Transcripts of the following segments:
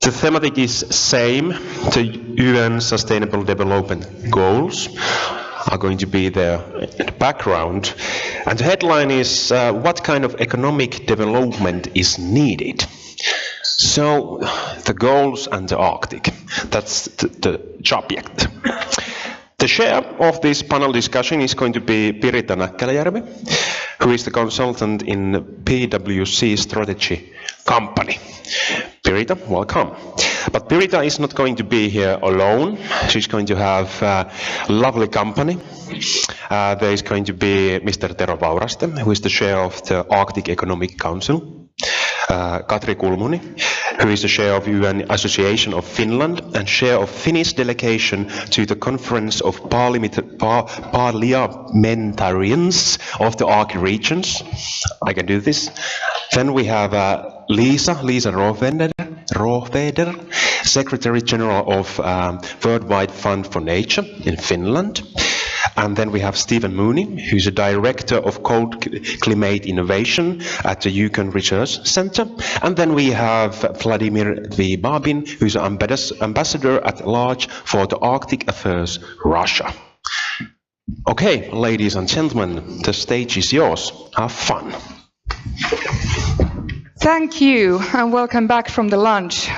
The thematic is same. The UN Sustainable Development Goals are going to be there in the background. And the headline is, what kind of economic development is needed? So, the goals and the Arctic, that's the subject. The chair of this panel discussion is going to be Pirita Näkkäläjärvi, who is the consultant in PwC strategy company. Pirita, welcome. But Pirita is not going to be here alone. She's going to have lovely company. There is going to be Mr. Tero Vauraste, who is the chair of the Arctic Economic Council. Katri Kulmuni, who is the chair of UN Association of Finland and chair of Finnish delegation to the Conference of Parliamentarians of the Arctic regions. I can do this. Then we have Liisa Rohweder, Secretary General of Worldwide Fund for Nature in Finland. And then we have Stephen Mooney, who's a director of cold climate innovation at the Yukon Research Center. And then we have Vladimir V. Babin, who's an ambassador at large for the Arctic Affairs, Russia. Okay, ladies and gentlemen, the stage is yours. Have fun. Thank you, and welcome back from the lunch.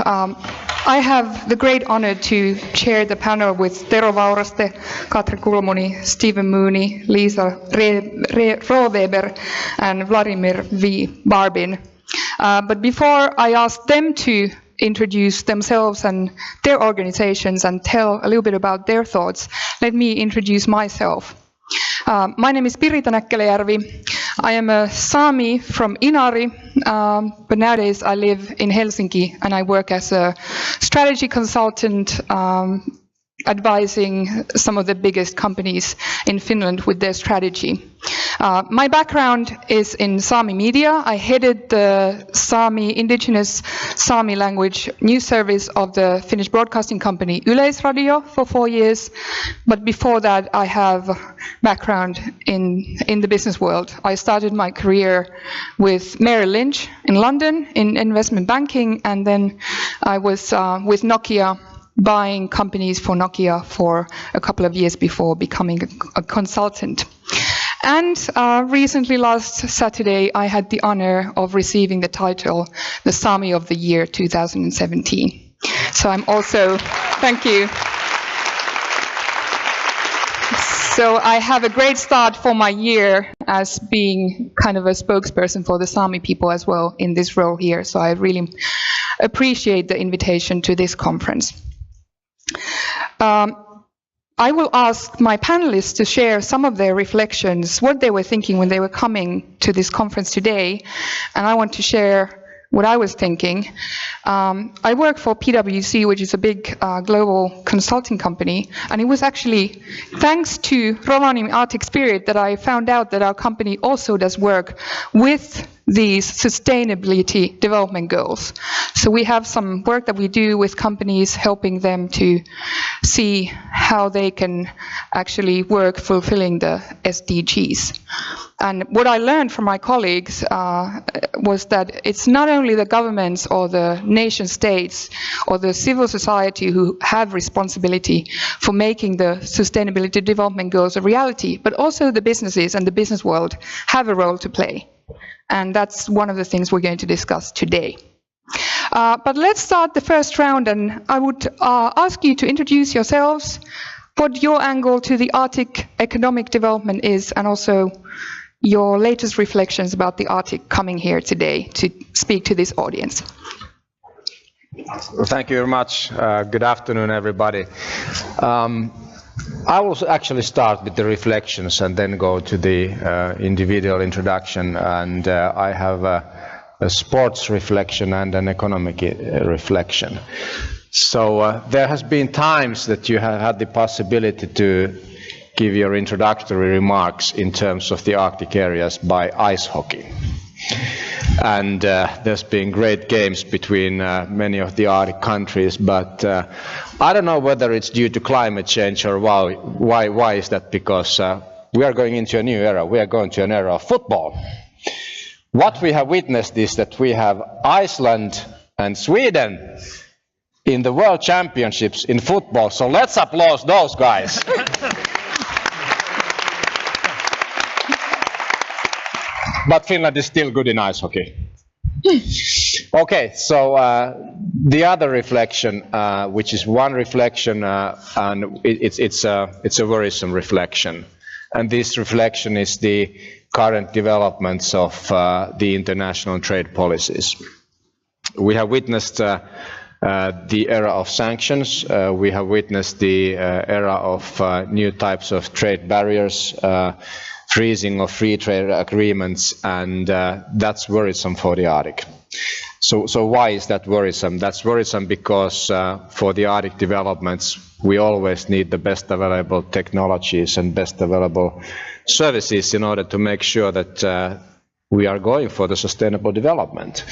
I have the great honor to chair the panel with Tero Vauraste, Katri Kulmuni, Stephen Mooney, Liisa Rohweder, and Vladimir V. Barbin. But before I ask them to introduce themselves and their organizations and tell a little bit about their thoughts, let me introduce myself. My name is Pirita Näkkäläjärvi. I am a Sami from Inari, but nowadays I live in Helsinki and I work as a strategy consultant advising some of the biggest companies in Finland with their strategy. My background is in Sami media. I headed the Sami indigenous Sami language news service of the Finnish broadcasting company Yleisradio for 4 years. But before that, I have background in the business world. I started my career with Merrill Lynch in London in investment banking, and then I was with Nokia buying companies for Nokia for a couple of years before becoming a consultant. And recently, last Saturday, I had the honor of receiving the title, the Sami of the Year 2017. So I'm also, thank you. So I have a great start for my year as being kind of a spokesperson for the Sami people as well in this role here. So I really appreciate the invitation to this conference. I will ask my panelists to share some of their reflections, what they were thinking when they were coming to this conference today, and I want to share what I was thinking. I work for PwC, which is a big global consulting company, and it was actually thanks to Rovaniemi Arctic Spirit that I found out that our company also does work with these sustainability development goals. So we have some work that we do with companies, helping them to see how they can actually work fulfilling the SDGs. And what I learned from my colleagues was that it's not only the governments or the nation states or the civil society who have responsibility for making the sustainability development goals a reality, but also the businesses and the business world have a role to play. And that's one of the things we're going to discuss today. But let's start the first round, and I would ask you to introduce yourselves, what your angle to the Arctic economic development is, and also your latest reflections about the Arctic coming here today to speak to this audience. Well, thank you very much. Good afternoon, everybody. I will actually start with the reflections and then go to the individual introduction. And I have a sports reflection and an economic reflection. So there has been times that you have had the possibility to give your introductory remarks in terms of the Arctic areas by ice hockey. And there's been great games between many of the Arctic countries, but I don't know whether it's due to climate change or why is that, because we are going into a new era. We are going to an era of football. What we have witnessed is that we have Iceland and Sweden in the World Championships in football. So let's applaud those guys. But Finland is still good in ice hockey. Okay, so the other reflection, which is one reflection, and it's a worrisome reflection. And this reflection is the current developments of the international trade policies. We have witnessed the era of sanctions. We have witnessed the era of new types of trade barriers, freezing of free trade agreements, and that's worrisome for the Arctic. So why is that worrisome? That's worrisome because for the Arctic developments, we always need the best available technologies and best available services in order to make sure that we are going for the sustainable development.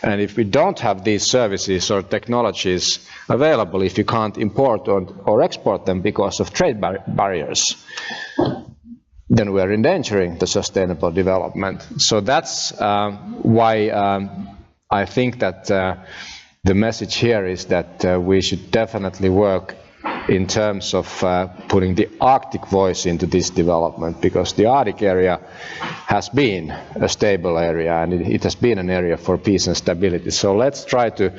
And if we don't have these services or technologies available, if you can't import or export them because of trade barriers, then we are endangering the sustainable development. So that's why I think that the message here is that we should definitely work in terms of putting the Arctic voice into this development, because the Arctic area has been a stable area and it has been an area for peace and stability. So let's try to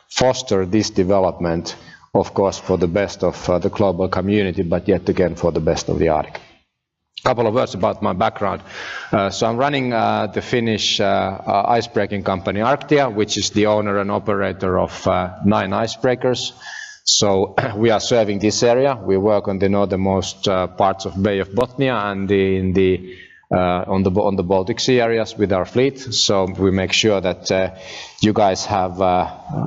foster this development, of course, for the best of the global community, but yet again for the best of the Arctic. A couple of words about my background. So I'm running the Finnish icebreaking company Arctia, which is the owner and operator of 9 icebreakers. So we are serving this area. We work on the northernmost parts of Bay of Bothnia and on the Baltic Sea areas with our fleet. So we make sure that you guys have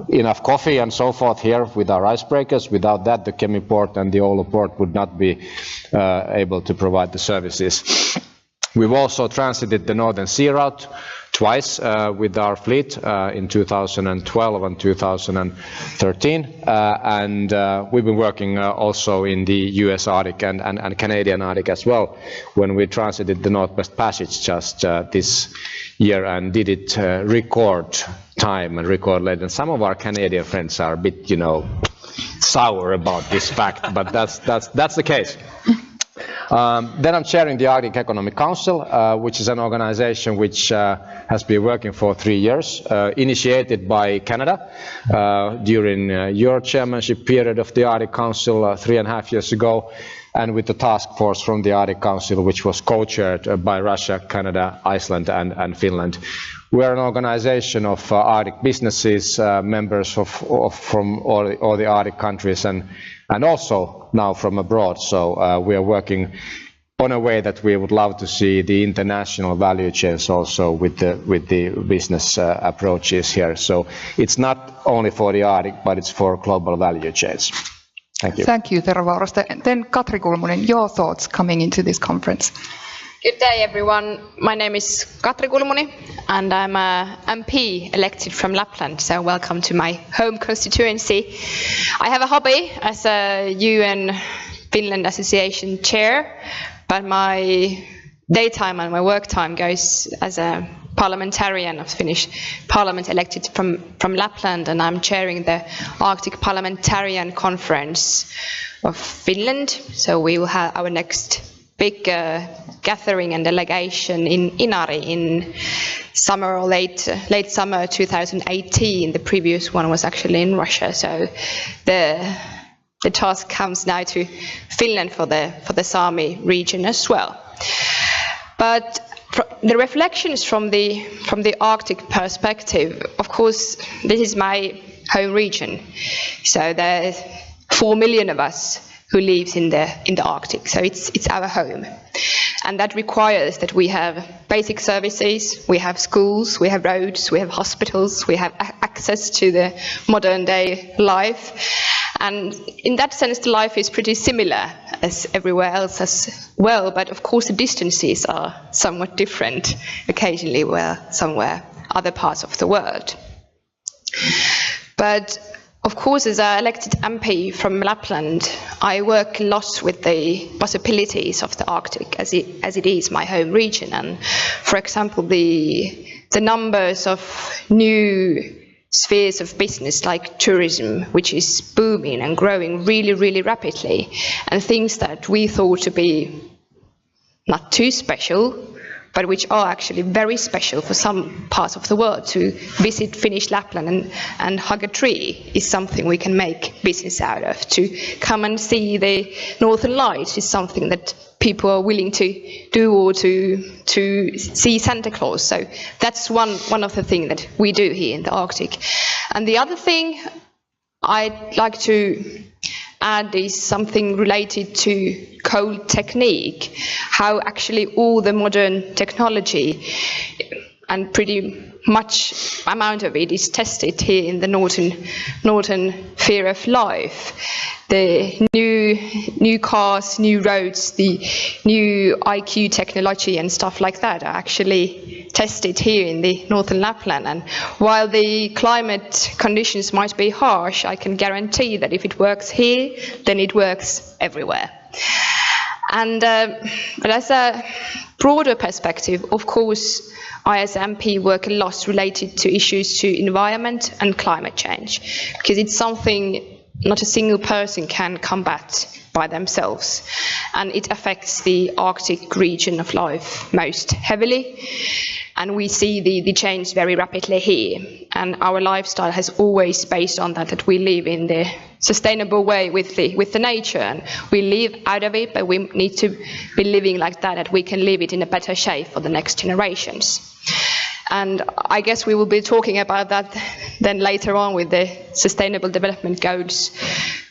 enough coffee and so forth here with our icebreakers. Without that, the Kemi port and the Oulu port would not be able to provide the services. We've also transited the Northern Sea route twice with our fleet in 2012 and 2013, and we've been working also in the US Arctic and Canadian Arctic as well, when we transited the Northwest Passage just this year and did it record time and record late. And some of our Canadian friends are a bit, sour about this fact, but that's the case. Then I'm chairing the Arctic Economic Council, which is an organization which has been working for 3 years, initiated by Canada during your chairmanship period of the Arctic Council 3.5 years ago, and with the task force from the Arctic Council, which was co-chaired by Russia, Canada, Iceland, and Finland. We are an organization of Arctic businesses, members from all the Arctic countries, and also now from abroad. So we are working on a way that we would love to see the international value chains also with the business approaches here. So it's not only for the Arctic, but it's for global value chains. Thank you. Thank you, Tero Vauraste. And then Katri Kulmuni, your thoughts coming into this conference. Good day, everyone. My name is Katri Kulmuni, and I'm a MP elected from Lapland, so welcome to my home constituency. I have a hobby as a UN Finland Association chair, but my daytime and my work time goes as a parliamentarian of the Finnish Parliament elected from Lapland, and I'm chairing the Arctic Parliamentarian Conference of Finland. So we will have our next big gathering and delegation in Inari in summer or late summer 2018. The previous one was actually in Russia, so the task comes now to Finland for the Sami region as well. But the reflections from the Arctic perspective, of course, this is my home region. So there's 4 million of us who lives in the Arctic, so it's our home, and that requires that we have basic services, we have schools, we have roads, we have hospitals, we have access to the modern day life, and in that sense the life is pretty similar as everywhere else as well, but of course the distances are somewhat different occasionally somewhere other parts of the world. But of course, as an elected MP from Lapland, I work a lot with the possibilities of the Arctic as it is my home region. And for example, the numbers of new spheres of business like tourism, which is booming and growing really, really rapidly, and things that we thought to be not too special, but which are actually very special for some parts of the world. To visit Finnish Lapland and hug a tree is something we can make business out of. To come and see the Northern Lights is something that people are willing to do, or to see Santa Claus. So that's one of the things that we do here in the Arctic. And the other thing I'd like to add is something related to cold technique, how actually all the modern technology and pretty much amount of it is tested here in the northern sphere of life. The new cars, new roads, the new IQ technology and stuff like that are actually tested here in the northern Lapland. And while the climate conditions might be harsh, I can guarantee that if it works here, then it works everywhere. And but as a broader perspective, of course, I as MP work a lot related to issues to environment and climate change, because it's something not a single person can combat by themselves, and it affects the Arctic region of life most heavily. And we see the change very rapidly here, and our lifestyle has always based on that we live in the sustainable way with the nature, and we live out of it, but we need to be living like that we can leave it in a better shape for the next generations. And I guess we will be talking about that then later on with the Sustainable Development Goals.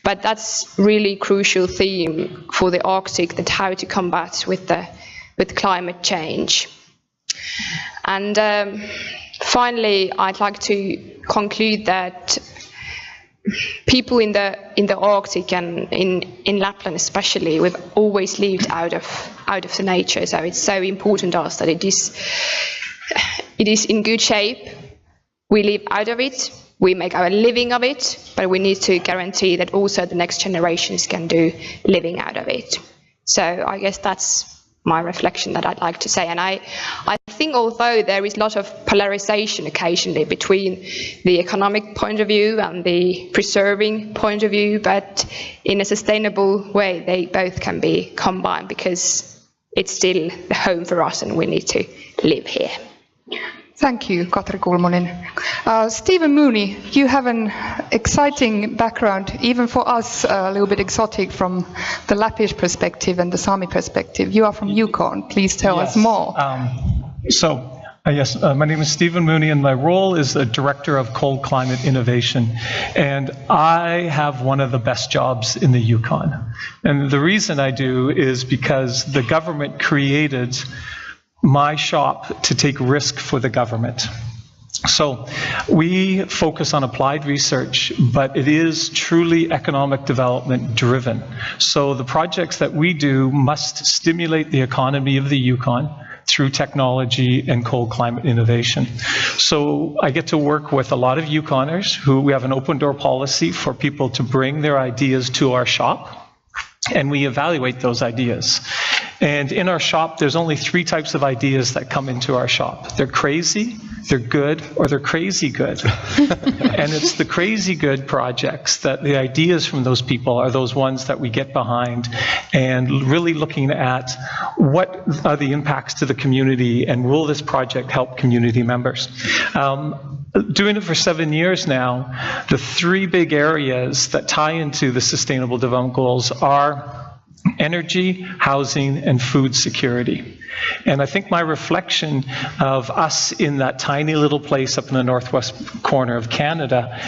But that's really crucial theme for the Arctic, that how to combat with climate change. And finally, I'd like to conclude that people in the Arctic and in Lapland especially, we've always lived out of the nature. So it's so important to us that it is in good shape. We live out of it, we make our living of it, but we need to guarantee that also the next generations can do living out of it. So I guess that's my reflection that I'd like to say. And I think although there is a lot of polarization occasionally between the economic point of view and the preserving point of view, but in a sustainable way they both can be combined, because it's still the home for us and we need to live here. Thank you, Katri Kulmuni. Stephen Mooney, you have an exciting background, even for us a little bit exotic from the Lappish perspective and the Sami perspective. You are from Yukon. Please tell us more. Yes, my name is Stephen Mooney, and my role is a Director of Cold Climate Innovation. And I have one of the best jobs in the Yukon. And the reason I do is because the government created my shop to take risk for the government. So we focus on applied research, but it is truly economic development driven. So the projects that we do must stimulate the economy of the Yukon through technology and cold climate innovation. So I get to work with a lot of Yukoners who we have an open door policy for people to bring their ideas to our shop, and we evaluate those ideas. And in our shop, there's only 3 types of ideas that come into our shop. They're crazy, they're good, or they're crazy good. And it's the crazy good projects that the ideas from those people are those ones that we get behind, and really looking at what are the impacts to the community and will this project help community members. Doing it for 7 years now, the 3 big areas that tie into the Sustainable Development Goals are energy, housing, and food security. And I think my reflection of us in that tiny little place up in the northwest corner of Canada,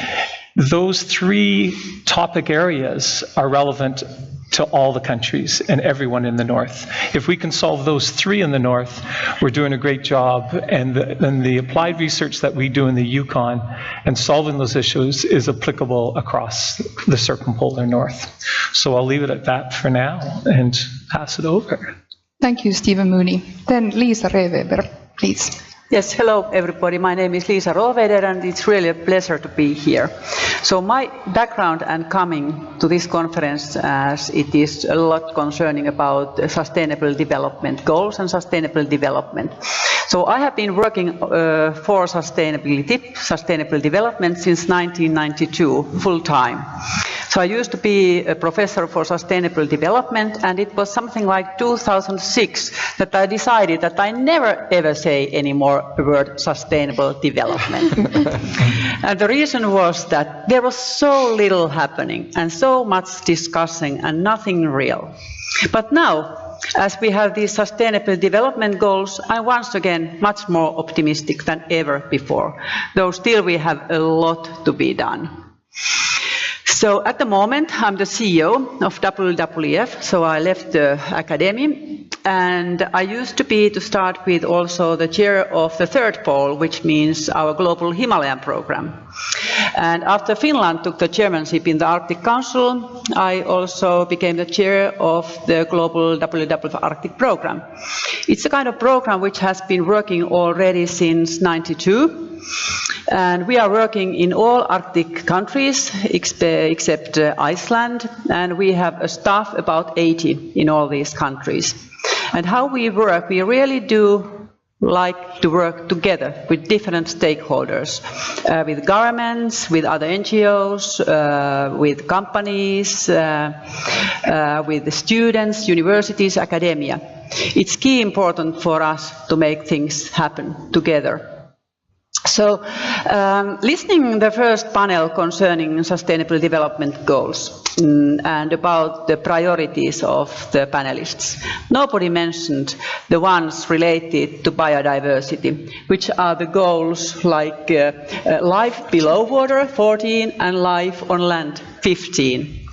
those 3 topic areas are relevant to all the countries and everyone in the north. If we can solve those 3 in the north, we're doing a great job. And the applied research that we do in the Yukon and solving those issues is applicable across the circumpolar north. So I'll leave it at that for now and pass it over. Thank you, Stephen Mooney. Then Liisa Rohweder, please. Yes, hello everybody. My name is Liisa Rohweder and it's really a pleasure to be here. So my background and coming to this conference, as it is a lot concerning about sustainable development goals and sustainable development. So I have been working for sustainable development since 1992 full time. So I used to be a professor for sustainable development, and it was something like 2006 that I decided that I never ever say anymore the word sustainable development. And the reason was that there was so little happening and so much discussing and nothing real. But now, as we have these sustainable development goals, I'm once again much more optimistic than ever before, though still we have a lot to be done. So at the moment, I'm the CEO of WWF, so I left the academy, and I used to be, to start with, also the chair of the third pole, which means our global Himalayan program. And after Finland took the chairmanship in the Arctic Council, I also became the chair of the global WWF Arctic program. It's a kind of program which has been working already since '92. And we are working in all Arctic countries except Iceland, and we have a staff about 80 in all these countries. And how we work, we really do like to work together with different stakeholders, with governments, with other NGOs, with companies, with the students, universities, academia. It's key important for us to make things happen together. So, listening the first panel concerning sustainable development goals and about the priorities of the panelists, nobody mentioned the ones related to biodiversity, which are the goals like life below water, 14, and life on land, 15.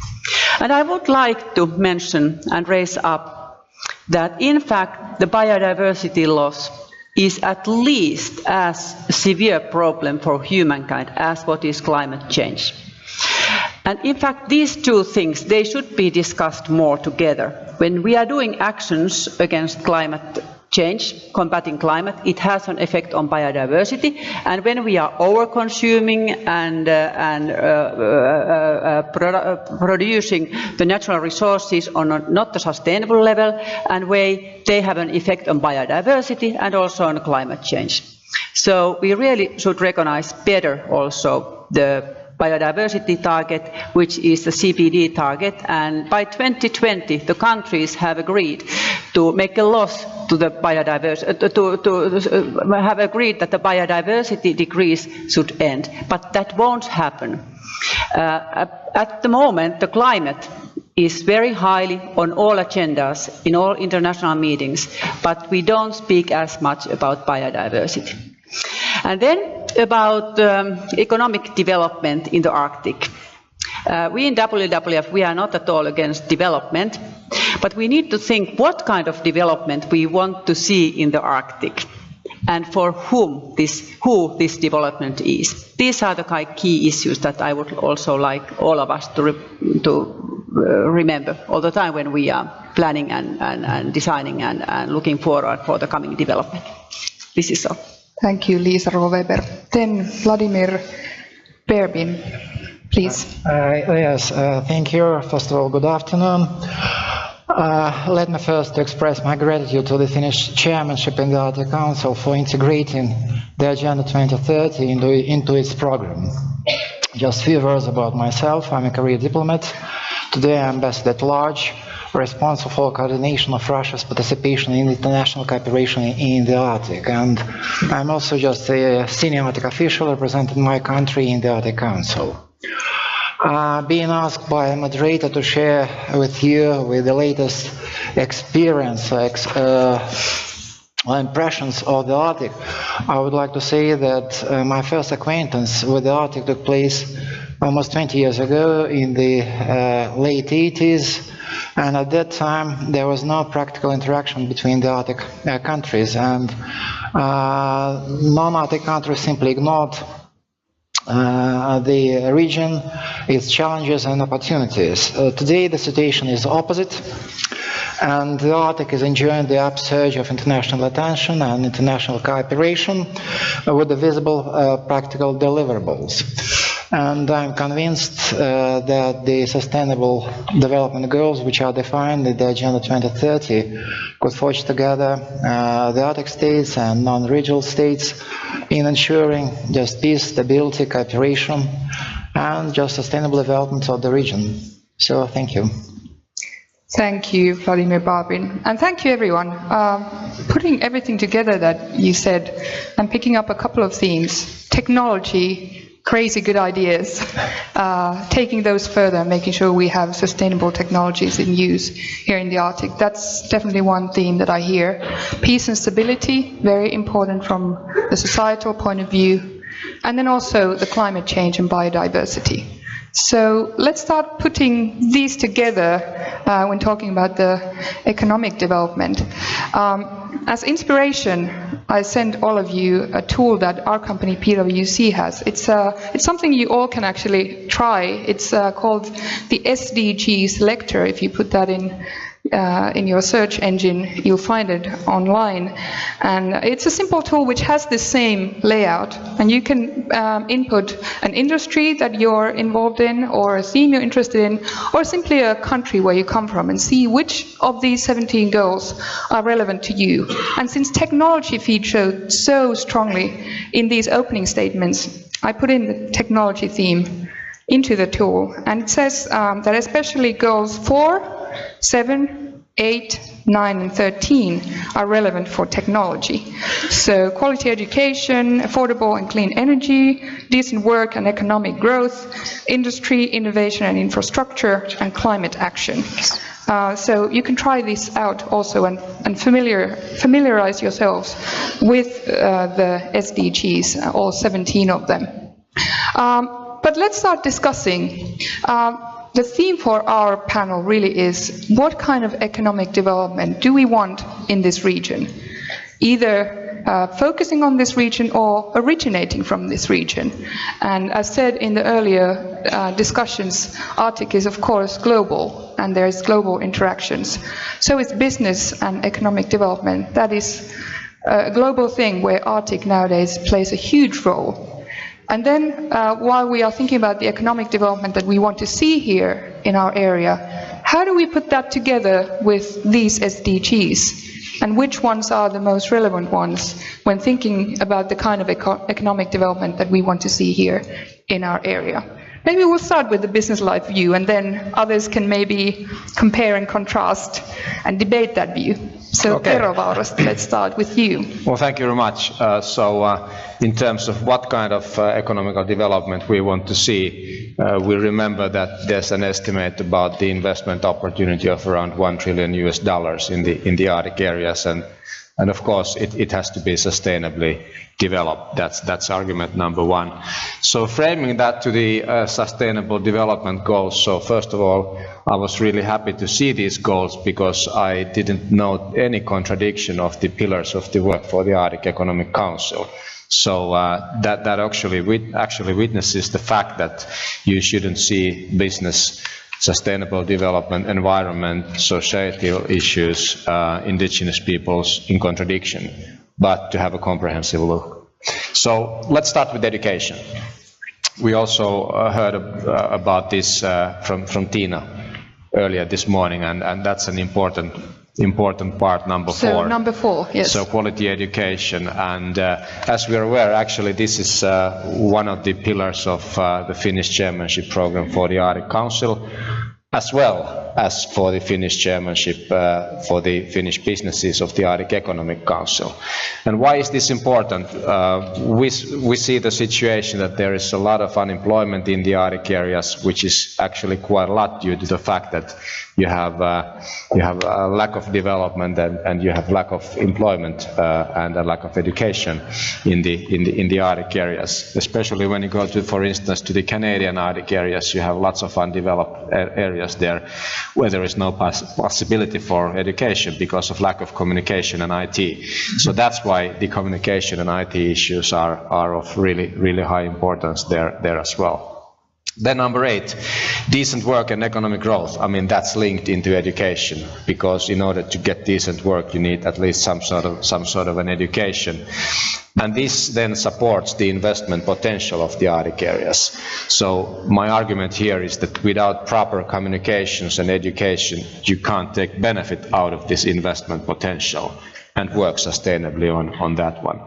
And I would like to mention and raise up that, in fact, the biodiversity loss is at least as severe problem for humankind as what is climate change. And in fact, these two things, they should be discussed more together. When we are doing actions against climate change, combating climate, it has an effect on biodiversity. And when we are over-consuming and producing the natural resources on a not a sustainable level and way, they have an effect on biodiversity and also on climate change. So we really should recognize better also the biodiversity target, which is the CPD target, and by 2020 the countries have agreed to make a loss to the biodiversity, have agreed that the biodiversity decrease should end, but that won't happen. At the moment, the climate is very highly on all agendas in all international meetings, but we don't speak as much about biodiversity. And then about economic development in the Arctic. We in WWF, we are not at all against development, but we need to think what kind of development we want to see in the Arctic and for who this development is. These are the key issues that I would also like all of us to remember all the time when we are planning and designing and looking forward for the coming development. This is all. Thank you, Liisa Rohweder. Then Vladimir Berbin, please. Yes, thank you. First of all, good afternoon. Let me first express my gratitude to the Finnish chairmanship in the Arctic Council for integrating the Agenda 2030 into its program. Just a few words about myself. I'm a career diplomat. Today I'm ambassador at large, responsible for coordination of Russia's participation in international cooperation in the Arctic, and I'm also just a senior Arctic official representing my country in the Arctic Council. Being asked by a moderator to share with you the latest experience, impressions of the Arctic, I would like to say that my first acquaintance with the Arctic took place almost 20 years ago in the late 80s. And at that time, there was no practical interaction between the Arctic countries, and non-Arctic countries simply ignored the region, its challenges and opportunities. Today the situation is opposite, and the Arctic is enjoying the upsurge of international attention and international cooperation with the visible practical deliverables. And I'm convinced that the Sustainable Development Goals, which are defined in the Agenda 2030, could forge together the Arctic states and non-regional states in ensuring just peace, stability, cooperation, and just sustainable development of the region. So, thank you. Thank you, Vladimir Barbin. And thank you, everyone. Putting everything together that you said and picking up a couple of themes: technology, crazy good ideas, taking those further and making sure we have sustainable technologies in use here in the Arctic. That's definitely one theme that I hear. Peace and stability, very important from the societal point of view. And then also the climate change and biodiversity. So let's start putting these together when talking about the economic development. As inspiration, I sent all of you a tool that our company PwC has. It's something you all can actually try. It's called the SDGs selector. If you put that in your search engine, you'll find it online. And it's a simple tool which has the same layout. And you can input an industry that you're involved in, or a theme you're interested in, or simply a country where you come from, and see which of these 17 goals are relevant to you. And since technology featured so strongly in these opening statements, I put in the technology theme into the tool. And it says that especially goals 4, 7, 8, 9, and 13 are relevant for technology. So quality education, affordable and clean energy, decent work and economic growth, industry, innovation and infrastructure, and climate action. So you can try this out also and familiarize yourselves with the SDGs, all 17 of them. But let's start discussing. The theme for our panel really is, what kind of economic development do we want in this region? Either focusing on this region or originating from this region. And as said in the earlier discussions, Arctic is of course global, and there's global interactions. So it's business and economic development. That is a global thing where Arctic nowadays plays a huge role. And then, while we are thinking about the economic development that we want to see here in our area, how do we put that together with these SDGs? And which ones are the most relevant ones when thinking about the kind of economic development that we want to see here in our area? Maybe we'll start with the business life view, and then others can maybe compare and contrast and debate that view. So, okay. Tero, Vauraste, let's start with you. Well, thank you very much. In terms of what kind of economical development we want to see, we remember that there's an estimate about the investment opportunity of around $1 trillion in the Arctic areas, and of course it has to be sustainably developed. That's argument number one. So framing that to the sustainable development goals. So first of all, I was really happy to see these goals because I didn't note any contradiction of the pillars of the work for the Arctic Economic Council. So that actually witnesses the fact that you shouldn't see business, sustainable development, environment, societal issues, indigenous peoples in contradiction, but to have a comprehensive look. So let's start with education. We also heard about this from Tina earlier this morning, and that's an important part, number 4. So number 4, yes. So quality education, and as we are aware, actually this is one of the pillars of the Finnish chairmanship program for the Arctic Council, as well as for the Finnish chairmanship for the Finnish businesses of the Arctic Economic Council. And why is this important? We see the situation that there is a lot of unemployment in the Arctic areas, which is actually quite a lot due to the fact that you have a lack of development and you have lack of employment and a lack of education in the Arctic areas. Especially when you go to, for instance, to the Canadian Arctic areas, you have lots of undeveloped areas there. where there is no possibility for education because of lack of communication and IT. So that's why the communication and IT issues are of really high importance there as well. Then number 8, decent work and economic growth. I mean, that's linked into education, because in order to get decent work, you need at least some sort of an education. And this then supports the investment potential of the Arctic areas. So my argument here is that without proper communications and education, you can't take benefit out of this investment potential and work sustainably on that one.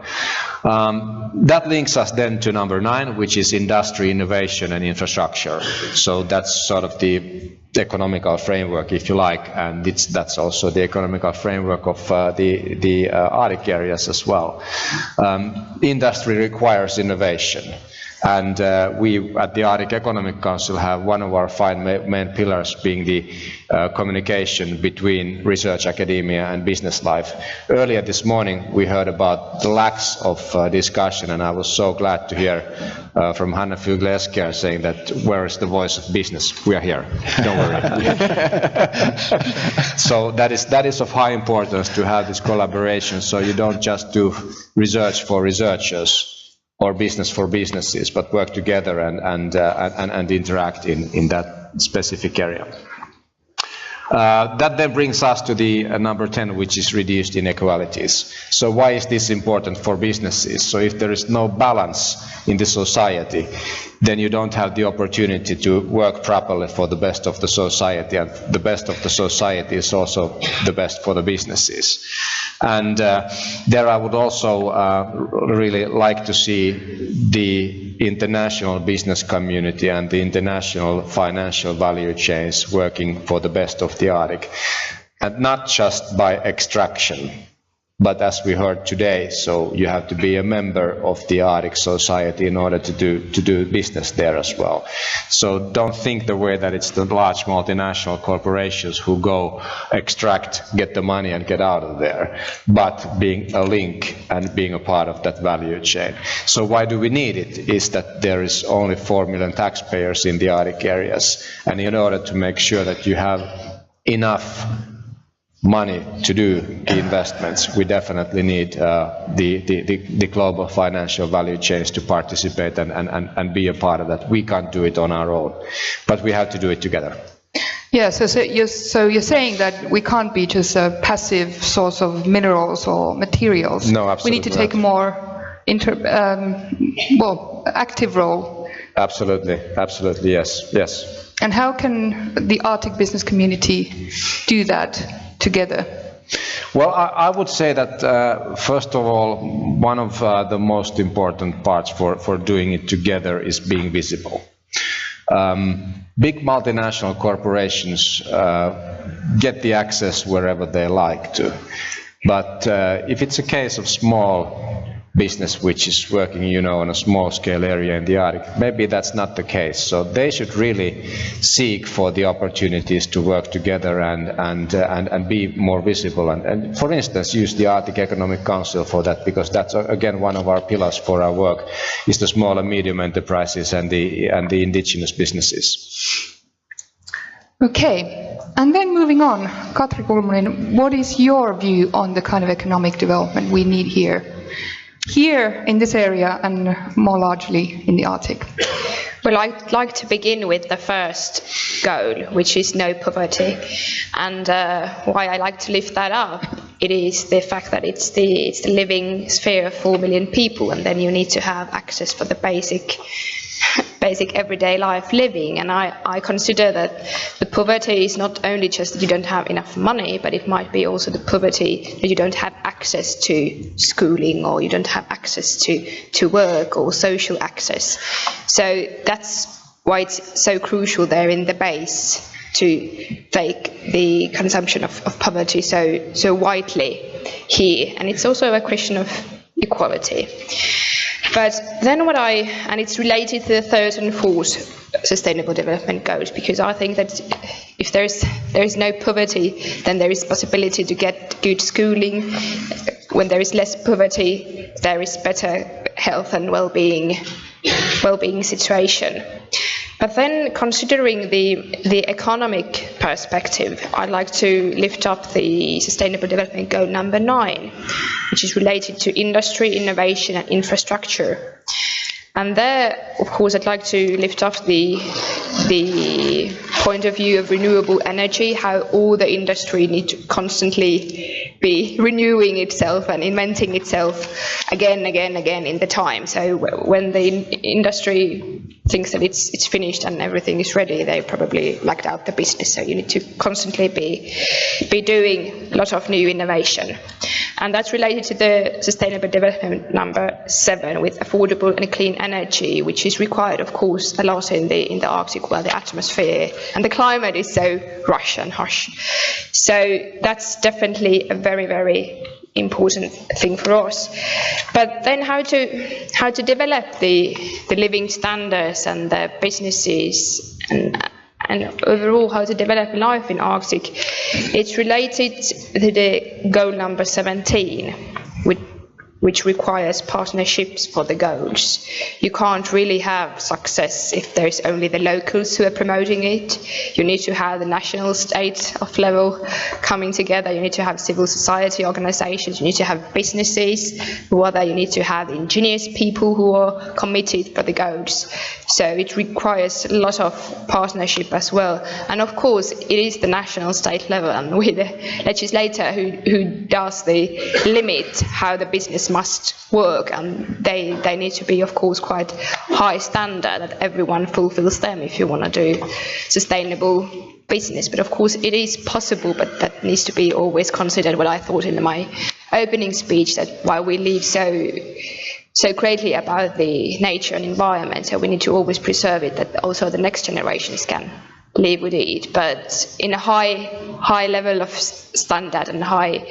That links us then to number 9, which is industry, innovation and infrastructure. So that's sort of the economical framework, if you like, and that's also the economical framework of the Arctic areas as well. Industry requires innovation. And we at the Arctic Economic Council have one of our 5 main pillars being the communication between research, academia and business life. Earlier this morning we heard about the lacks of discussion, and I was so glad to hear from Hanna Fugle-Esker saying that where is the voice of business? We are here, don't worry. So that is of high importance to have this collaboration, so you don't just do research for researchers or business for businesses, but work together and interact in that specific area. That then brings us to the number 10, which is reduced inequalities. So why is this important for businesses? So if there is no balance in the society, then you don't have the opportunity to work properly for the best of the society, and the best of the society is also the best for the businesses. And there I would also really like to see the international business community and the international financial value chains working for the best of the Arctic, and not just by extraction, but as we heard today, so you have to be a member of the Arctic society in order to do business there as well. So don't think the way that it's the large multinational corporations who go extract, get the money and get out of there, but being a link and being a part of that value chain. So why do we need it? Is that there is only 4 million taxpayers in the Arctic areas, and in order to make sure that you have enough money to do the investments, we definitely need the global financial value chains to participate and be a part of that. We can't do it on our own, but we have to do it together. Yeah, so you're saying that we can't be just a passive source of minerals or materials. No, absolutely. We need to take a more active role. Absolutely, absolutely, yes. And how can the Arctic business community do that together? Well, I would say that first of all, one of the most important parts for doing it together is being visible. Big multinational corporations get the access wherever they like to, but if it's a case of small business which is working, on a small scale area in the Arctic, maybe that's not the case. So they should really seek for the opportunities to work together and be more visible. And for instance, use the Arctic Economic Council for that, because that's again one of our pillars for our work, is the small and medium enterprises and the indigenous businesses. Okay, and then moving on, Katri Kulmuni, what is your view on the kind of economic development we need here in this area and more largely in the Arctic? Well, I'd like to begin with the first goal, which is no poverty. And why I like to lift that up, it is the fact that it's the living sphere of 4 million people, and then you need to have access for the basic everyday life living. And I consider that the poverty is not only just that you don't have enough money, but it might be also the poverty that you don't have access to schooling, or you don't have access to work or social access. So that's why it's so crucial there in the base to take the consumption of poverty so widely here. And it's also a question of equality. But then and it's related to the third and fourth Sustainable Development Goals, because I think that if there is no poverty, then there is possibility to get good schooling. When there is less poverty, there is better health and well-being situation. But then, considering the economic perspective, I'd like to lift up the Sustainable Development Goal number 9, which is related to industry, innovation and infrastructure. And there, of course, I'd like to lift up the point of view of renewable energy, how all the industry need to constantly be renewing itself and inventing itself again in the time. So when the industry thinks that it's finished and everything is ready, they probably lagged out the business. So you need to constantly be doing a lot of new innovation. And that's related to the Sustainable Development number 7 with affordable and clean energy, which is required, of course, a lot in the Arctic, where the atmosphere and the climate is so rush and harsh. So that's definitely a very, very important thing for us. But then how to develop the living standards and the businesses and overall how to develop life in Arctic, it's related to the goal number 17, which requires partnerships for the goals. You can't really have success if there's only the locals who are promoting it. You need to have the national state of level coming together. You need to have civil society organizations. You need to have businesses who are there. You need to have ingenious people who are committed for the goals. So it requires a lot of partnership as well. And of course, it is the national state level and with the legislator who does the limit how the business must work, and they need to be, of course, quite high standard that everyone fulfills them if you want to do sustainable business. But of course it is possible, but that needs to be always considered. What I thought in my opening speech, that while we live so greatly about the nature and environment, so we need to always preserve it, that also the next generations can live with it, but in a high level of standard and high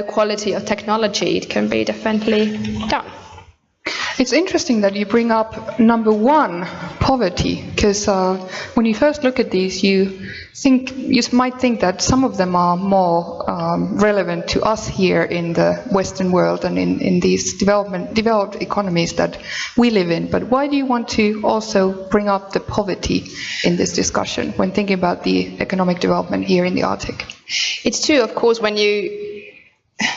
quality of technology, it can be definitely done. It's interesting that you bring up number 1, poverty, because when you first look at these, you might think that some of them are more relevant to us here in the Western world and in these developed economies that we live in. But why do you want to also bring up the poverty in this discussion when thinking about the economic development here in the Arctic? It's true, of course, when you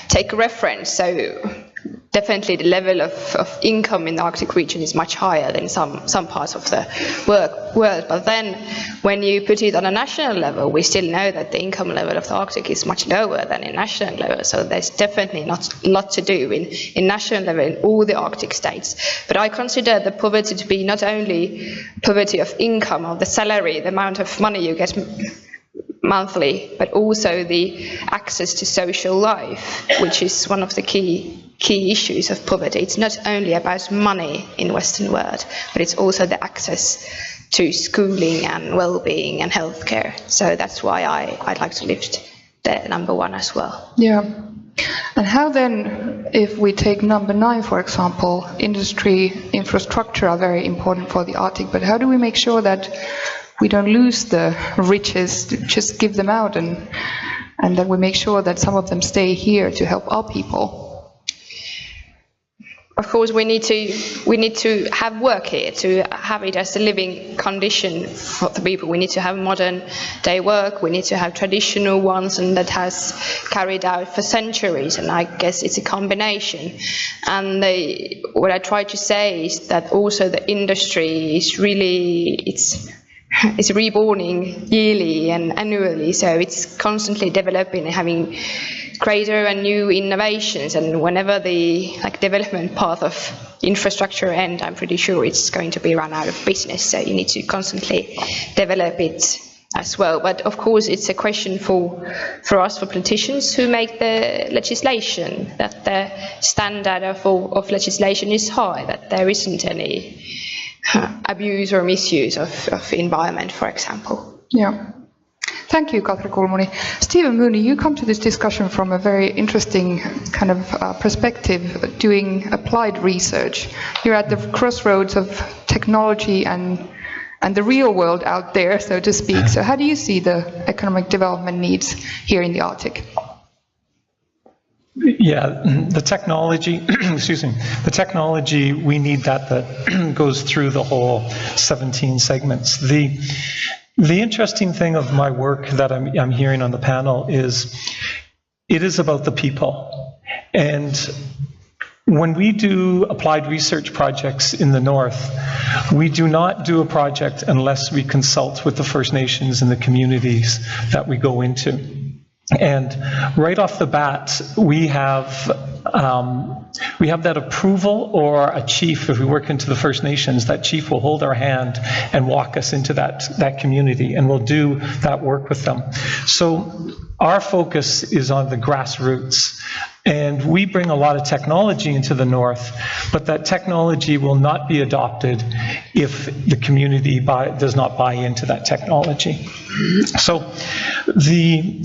take a reference, so definitely the level of income in the Arctic region is much higher than some parts of the world. But then when you put it on a national level, we still know that the income level of the Arctic is much lower than in national level. So there's definitely not a lot to do in national level in all the Arctic states. But I consider the poverty to be not only poverty of income or the salary, the amount of money you get monthly, but also the access to social life, which is one of the key issues of poverty. It's not only about money in Western world, but it's also the access to schooling and well-being and healthcare. So that's why I'd like to lift the number 1 as well. Yeah. And how then, if we take number 9, for example, industry, infrastructure are very important for the Arctic, but how do we make sure that we don't lose the riches, just give them out, and that we make sure that some of them stay here to help our people? Of course, we need to have work here, to have it as a living condition for the people. We need to have modern day work. We need to have traditional ones, and that has carried out for centuries. And I guess it's a combination. And what I try to say is that also the industry is really it's reborning yearly and annually, so it's constantly developing and having greater and new innovations, and whenever the development path of infrastructure ends, I'm pretty sure it's going to be run out of business, so you need to constantly develop it as well. But of course it's a question for us, for politicians who make the legislation, that the standard of legislation is high, that there isn't any abuse or misuse of environment, for example. Yeah. Thank you, Katri Kulmuni. Stephen Mooney, you come to this discussion from a very interesting kind of perspective, doing applied research. You're at the crossroads of technology and the real world out there, so to speak. So how do you see the economic development needs here in the Arctic? Yeah, the technology, excuse me, the technology, we need that goes through the whole 17 segments. The interesting thing of my work that I'm hearing on the panel is it is about the people. And when we do applied research projects in the North, we do not do a project unless we consult with the First Nations and the communities that we go into. And right off the bat, we have that approval, or a chief, if we work into the First Nations, that chief will hold our hand and walk us into that community, and we'll do that work with them. So our focus is on the grassroots. And we bring a lot of technology into the North, but that technology will not be adopted if the community does not buy into that technology. So the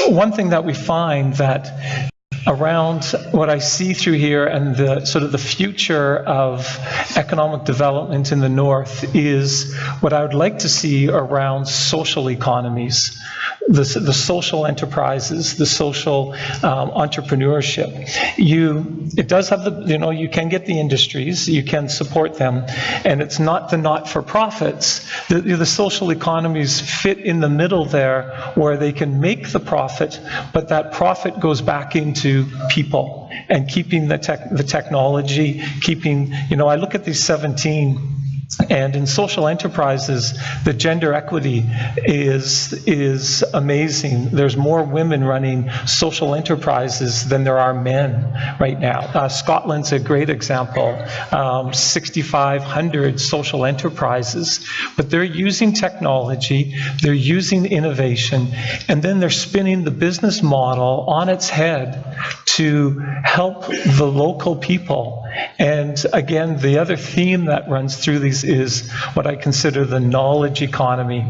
one thing that we find that around what I see through here and the sort of the future of economic development in the North is what I would like to see around social economies, the social enterprises, the social entrepreneurship. It does have you can get the industries, you can support them, and it's not the not-for-profits. The social economies fit in the middle there where they can make the profit, but that profit goes back into people and keeping the technology, keeping, I look at these 17, and in social enterprises, the gender equity is amazing. There's more women running social enterprises than there are men right now. Scotland's a great example. 6,500 social enterprises, but they're using technology, they're using innovation, and then they're spinning the business model on its head to help the local people. And again, the other theme that runs through these is what I consider the knowledge economy,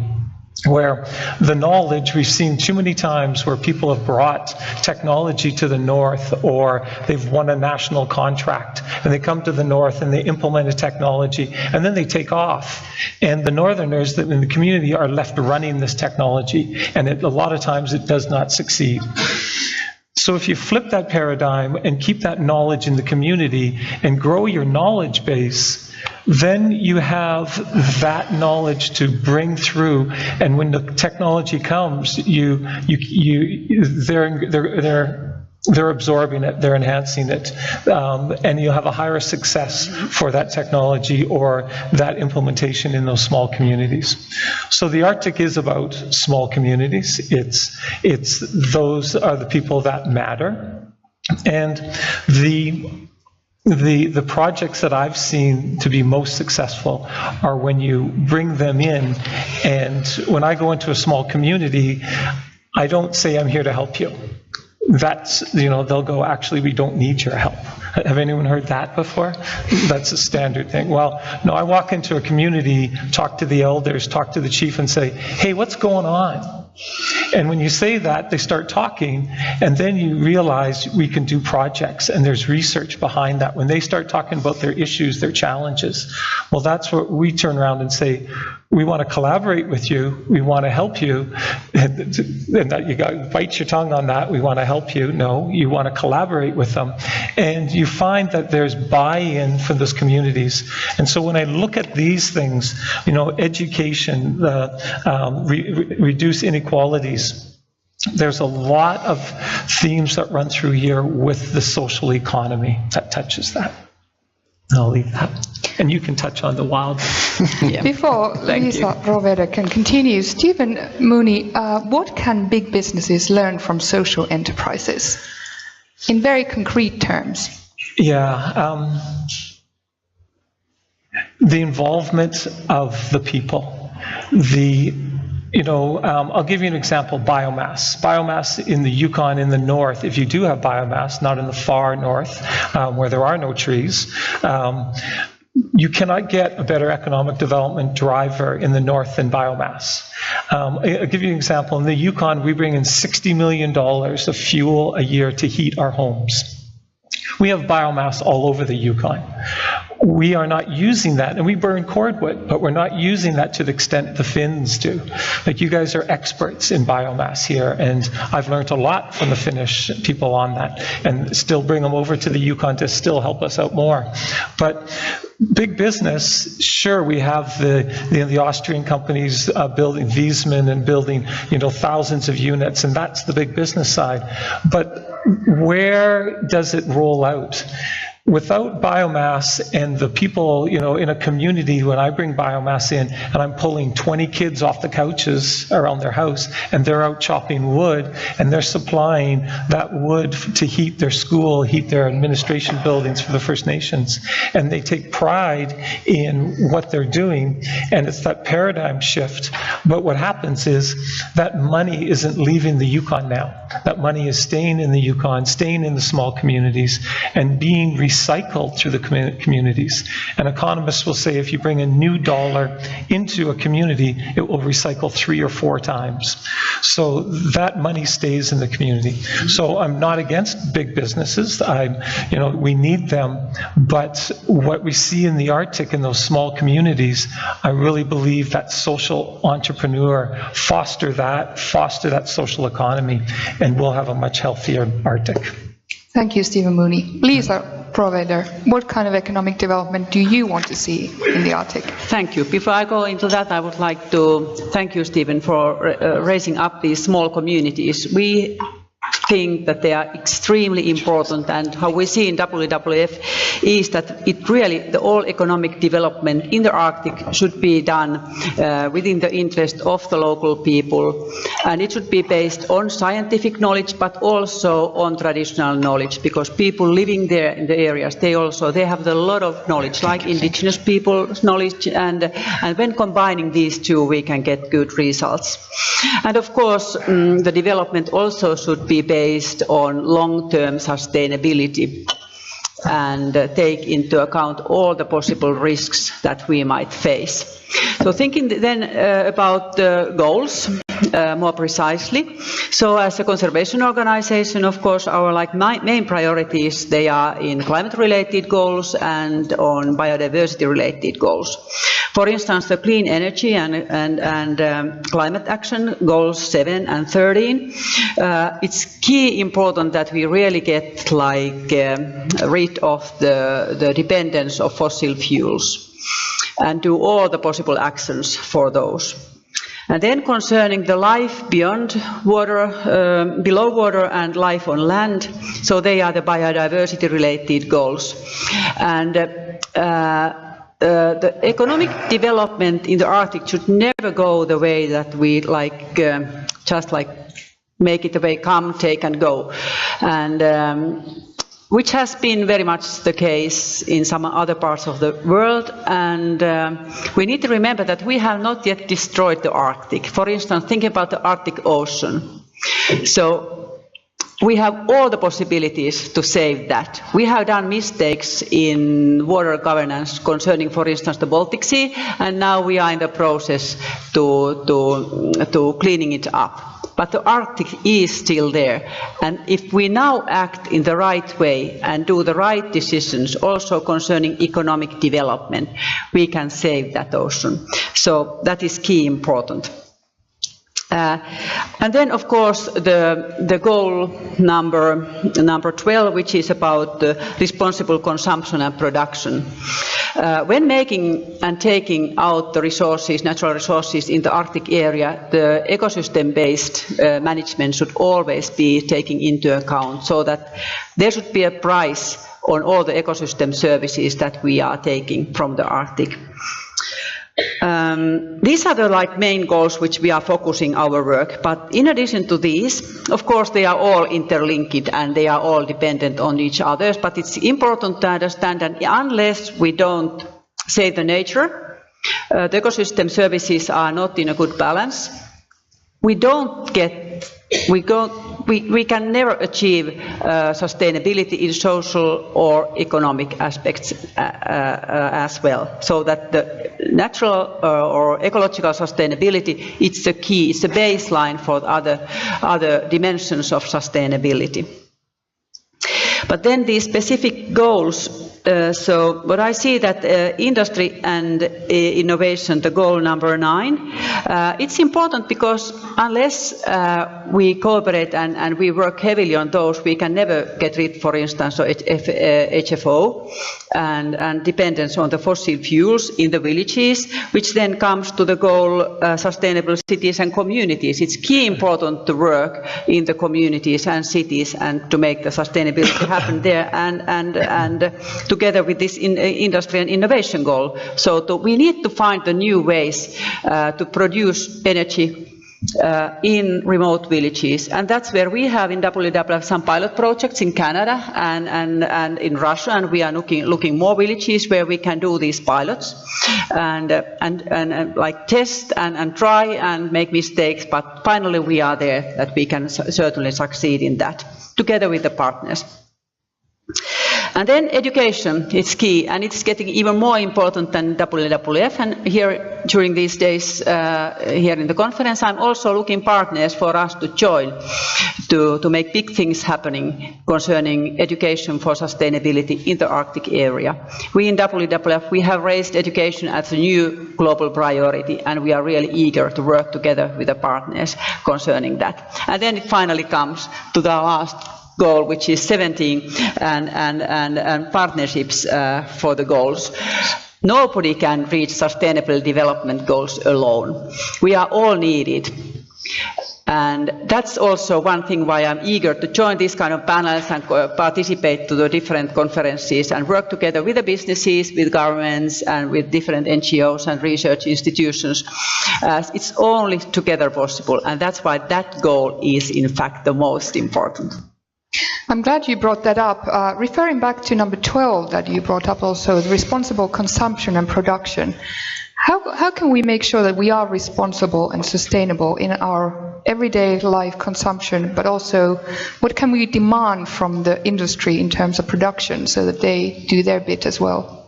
where the knowledge, we've seen too many times where people have brought technology to the North, or they've won a national contract and they come to the North and they implement a technology and then they take off. And the Northerners in the community are left running this technology, and a lot of times it does not succeed. So if you flip that paradigm and keep that knowledge in the community and grow your knowledge base, then you have that knowledge to bring through. And when the technology comes, they're absorbing it, they're enhancing it, and you have a higher success for that technology or that implementation in those small communities. So the Arctic is about small communities. It's those are the people that matter, and the projects that I've seen to be most successful are when you bring them in. And when I go into a small community, I don't say I'm here to help you. That's, they'll go, actually, we don't need your help. Have anyone heard that before? That's a standard thing. Well, no, I walk into a community, talk to the elders, talk to the chief and say, hey, what's going on? And when you say that, they start talking, and then you realize we can do projects, and there's research behind that. When they start talking about their issues, their challenges, well, that's what we turn around and say, we want to collaborate with you, we want to help you, and that you got to bite your tongue on that, we want to help you. No, you want to collaborate with them. And you find that there's buy-in from those communities. And so when I look at these things, education, reduce inequalities, there's a lot of themes that run through here with the social economy that touches that. I'll leave that. And you can touch on the wild. Yeah. Before Liisa Rohweder can continue, Stephen Mooney, what can big businesses learn from social enterprises in very concrete terms? Yeah, the involvement of the people. I'll give you an example, biomass. Biomass in the Yukon in the north, if you do have biomass, not in the far north, where there are no trees, you cannot get a better economic development driver in the north than biomass. I'll give you an example. In the Yukon, we bring in $60 million of fuel a year to heat our homes. We have biomass all over the Yukon. we are not using that, and we burn cordwood, but we're not using that to the extent the Finns do. Like, you guys are experts in biomass here, and I've learned a lot from the Finnish people on that, and still bring them over to the Yukon to still help us out more. But big business, sure, we have the Austrian companies building Wiesmann and building, thousands of units, and that's the big business side. But where does it roll out? Without biomass and the people, in a community, when I bring biomass in and I'm pulling 20 kids off the couches around their house and they're out chopping wood and they're supplying that wood to heat their school, heat their administration buildings for the First Nations, and they take pride in what they're doing, and it's that paradigm shift. But what happens is that money isn't leaving the Yukon now. That money is staying in the Yukon, staying in the small communities, and being recycled through the communities. And economists will say if you bring a new dollar into a community, it will recycle 3 or 4 times. So that money stays in the community. So I'm not against big businesses. We need them. But what we see in the Arctic, in those small communities, I really believe that social entrepreneur foster that social economy, and we'll have a much healthier Arctic. Thank you, Stephen Mooney. Liisa, Rohweder, what kind of economic development do you want to see in the Arctic? Thank you. Before I go into that, I would like to thank you, Stephen, for raising up these small communities. We think that they are extremely important, and how we see in WWF is that the all economic development in the Arctic should be done within the interest of the local people, and it should be based on scientific knowledge but also on traditional knowledge, because people living there in the areas, they have a lot of knowledge, like indigenous people's knowledge, and when combining these two we can get good results. And of course the development also should be based on long-term sustainability and take into account all the possible risks that we might face. So thinking then about the goals more precisely. So as a conservation organization, of course, our main priorities, they are in climate-related goals and on biodiversity-related goals. For instance, the clean energy and climate action goals 7 and 13. It's key important that we really get rid of the dependence of fossil fuels and do all the possible actions for those. And then concerning the life beyond water, below water, and life on land, so they are the biodiversity-related goals. And the economic development in the Arctic should never go the way that we just make it the way come, take and go, and which has been very much the case in some other parts of the world. And we need to remember that we have not yet destroyed the Arctic. For instance, think about the Arctic Ocean. So we have all the possibilities to save that. We have done mistakes in water governance concerning, for instance, the Baltic Sea, and now we are in the process to cleaning it up. But the Arctic is still there, and if we now act in the right way and do the right decisions also concerning economic development, we can save that ocean. So that is key important. And then, of course, the goal number 12, which is about responsible consumption and production. When making and taking out the resources, natural resources in the Arctic area, the ecosystem-based management should always be taken into account, so that there should be a price on all the ecosystem services that we are taking from the Arctic. These are the main goals which we are focusing our work, but in addition to these, of course, they are all interlinked and they are all dependent on each other, but it's important to understand that unless we don't save the nature, the ecosystem services are not in a good balance, we can never achieve sustainability in social or economic aspects as well. So that the natural or ecological sustainability, it's the key, it's the baseline for other dimensions of sustainability. But then these specific goals So what I see that industry and innovation, the goal number 9, it's important because unless we cooperate and we work heavily on those, we can never get rid, for instance, of HFO and dependence on the fossil fuels in the villages, which then comes to the goal sustainable cities and communities. It's key important to work in the communities and cities and to make the sustainability happen there and together with this industry and innovation goal. So we need to find the new ways to produce energy in remote villages, and that's where we have in WWF some pilot projects in Canada and in Russia, and we are looking more villages where we can do these pilots and like test and try and make mistakes, but finally we are there that we can certainly succeed in that together with the partners. And then education, it's key, and it's getting even more important than WWF. And here, during these days, here in the conference, I'm also looking partners for us to join to make big things happening concerning education for sustainability in the Arctic area. We in WWF, we have raised education as a new global priority, and we are really eager to work together with the partners concerning that. And then it finally comes to the last goal, which is 17, and partnerships for the goals. Nobody can reach sustainable development goals alone. We are all needed. And that's also one thing why I'm eager to join these kind of panels and participate to the different conferences and work together with the businesses, with governments, and with different NGOs and research institutions. It's only together possible, and that's why that goal is in fact the most important. I'm glad you brought that up. Referring back to number 12 that you brought up also, the responsible consumption and production. How can we make sure that we are responsible and sustainable in our everyday life consumption, but also what can we demand from the industry in terms of production so that they do their bit as well?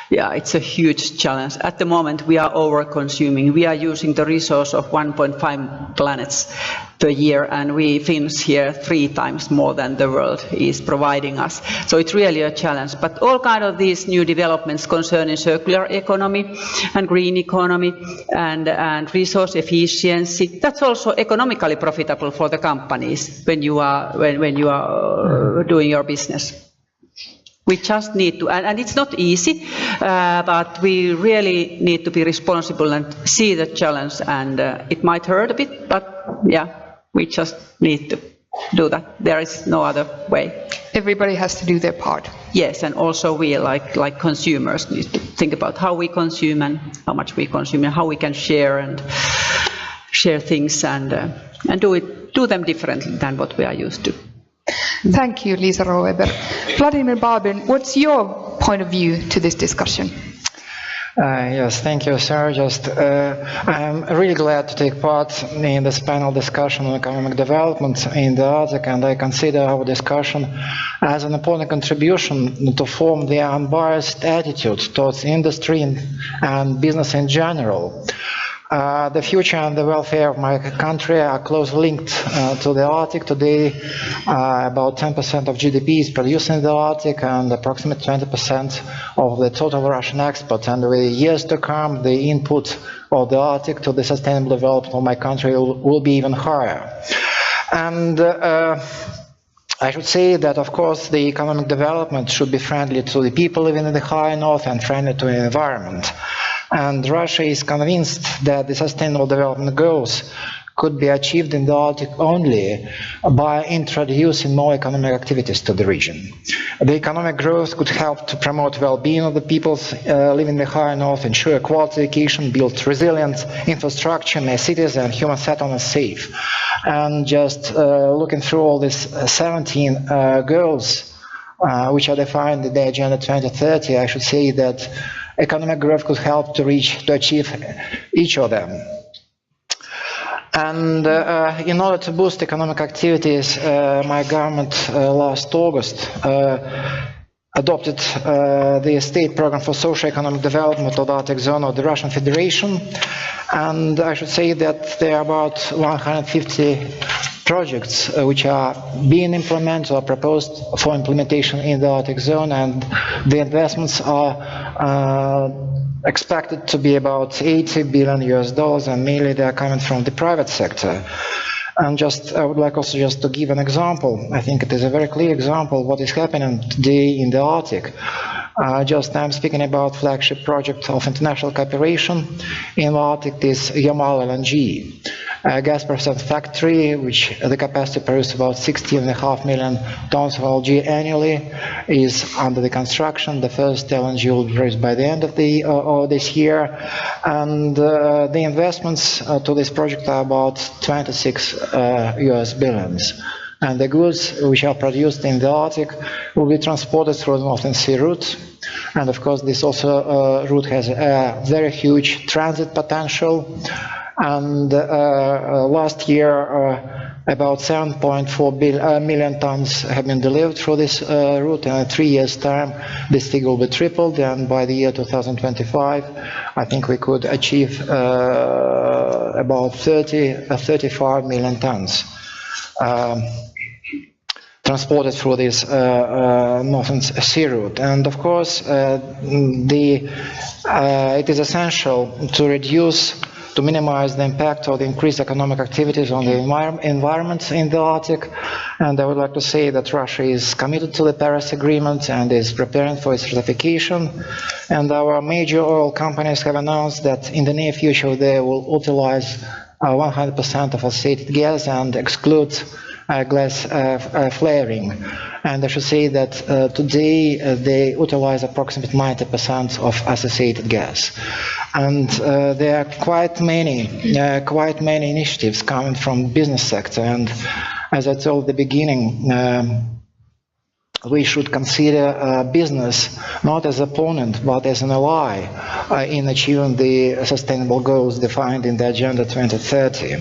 Yeah, it's a huge challenge. At the moment, we are over-consuming. We are using the resource of 1.5 planets per year, and we Finns here 3 times more than the world is providing us. So it's really a challenge. But all kind of these new developments concerning circular economy and green economy and resource efficiency, that's also economically profitable for the companies when you are doing your business. We just need to, and it's not easy, but we really need to be responsible and see the challenge, and it might hurt a bit, but yeah, we just need to do that. There is no other way. Everybody has to do their part. Yes, and also we, like consumers, need to think about how we consume and how much we consume and how we can share things and do them differently than what we are used to. Thank you, Liisa Rohweder. Vladimir Babin, what's your point of view to this discussion? Yes, thank you, sir. I'm really glad to take part in this panel discussion on economic development in the Arctic, and I consider our discussion as an important contribution to form the unbiased attitude towards industry and business in general. The future and the welfare of my country are closely linked to the Arctic. Today, about 10% of GDP is produced in the Arctic and approximately 20% of the total Russian export. And with years to come, the input of the Arctic to the sustainable development of my country will be even higher. And I should say that, of course, the economic development should be friendly to the people living in the high north and friendly to the environment. And Russia is convinced that the sustainable development goals could be achieved in the Arctic only by introducing more economic activities to the region. The economic growth could help to promote well-being of the peoples living in the high north, ensure quality education, build resilient infrastructure, make cities and human settlements safe. And just looking through all these 17 goals which are defined in the Agenda 2030, I should say that economic growth could help to achieve each of them. And in order to boost economic activities, my government last August adopted the state program for socio-economic development of the Arctic zone of the Russian Federation. And I should say that there are about 150 projects which are being implemented or proposed for implementation in the Arctic zone, and the investments are expected to be about $80 billion, and mainly they are coming from the private sector. And I would like also just to give an example. I think it is a very clear example of what is happening today in the Arctic. I'm speaking about flagship project of international cooperation in the Arctic, this Yamal LNG. Gas processing factory, which the capacity to produce about 16.5 million tons of LNG annually, is under the construction. The first LNG will be produced by the end of this year, and the investments to this project are about 26 US billions. And the goods which are produced in the Arctic will be transported through the Northern Sea route. And of course, this also route has a very huge transit potential. And last year, about 7.4 million tons have been delivered through this route. And in 3 years' time, this figure will be tripled. And by the year 2025, I think we could achieve about 35 million tons transported through this Northern Sea route. And of course, it is essential to minimize the impact of the increased economic activities on the environment in the Arctic. And I would like to say that Russia is committed to the Paris Agreement and is preparing for its ratification. And our major oil companies have announced that in the near future they will utilize 100% of associated gas and exclude glass flaring. And I should say that today they utilize approximately 90% of associated gas. And there are quite many initiatives coming from business sector. And as I told at the beginning, we should consider business not as an opponent, but as an ally in achieving the sustainable goals defined in the Agenda 2030.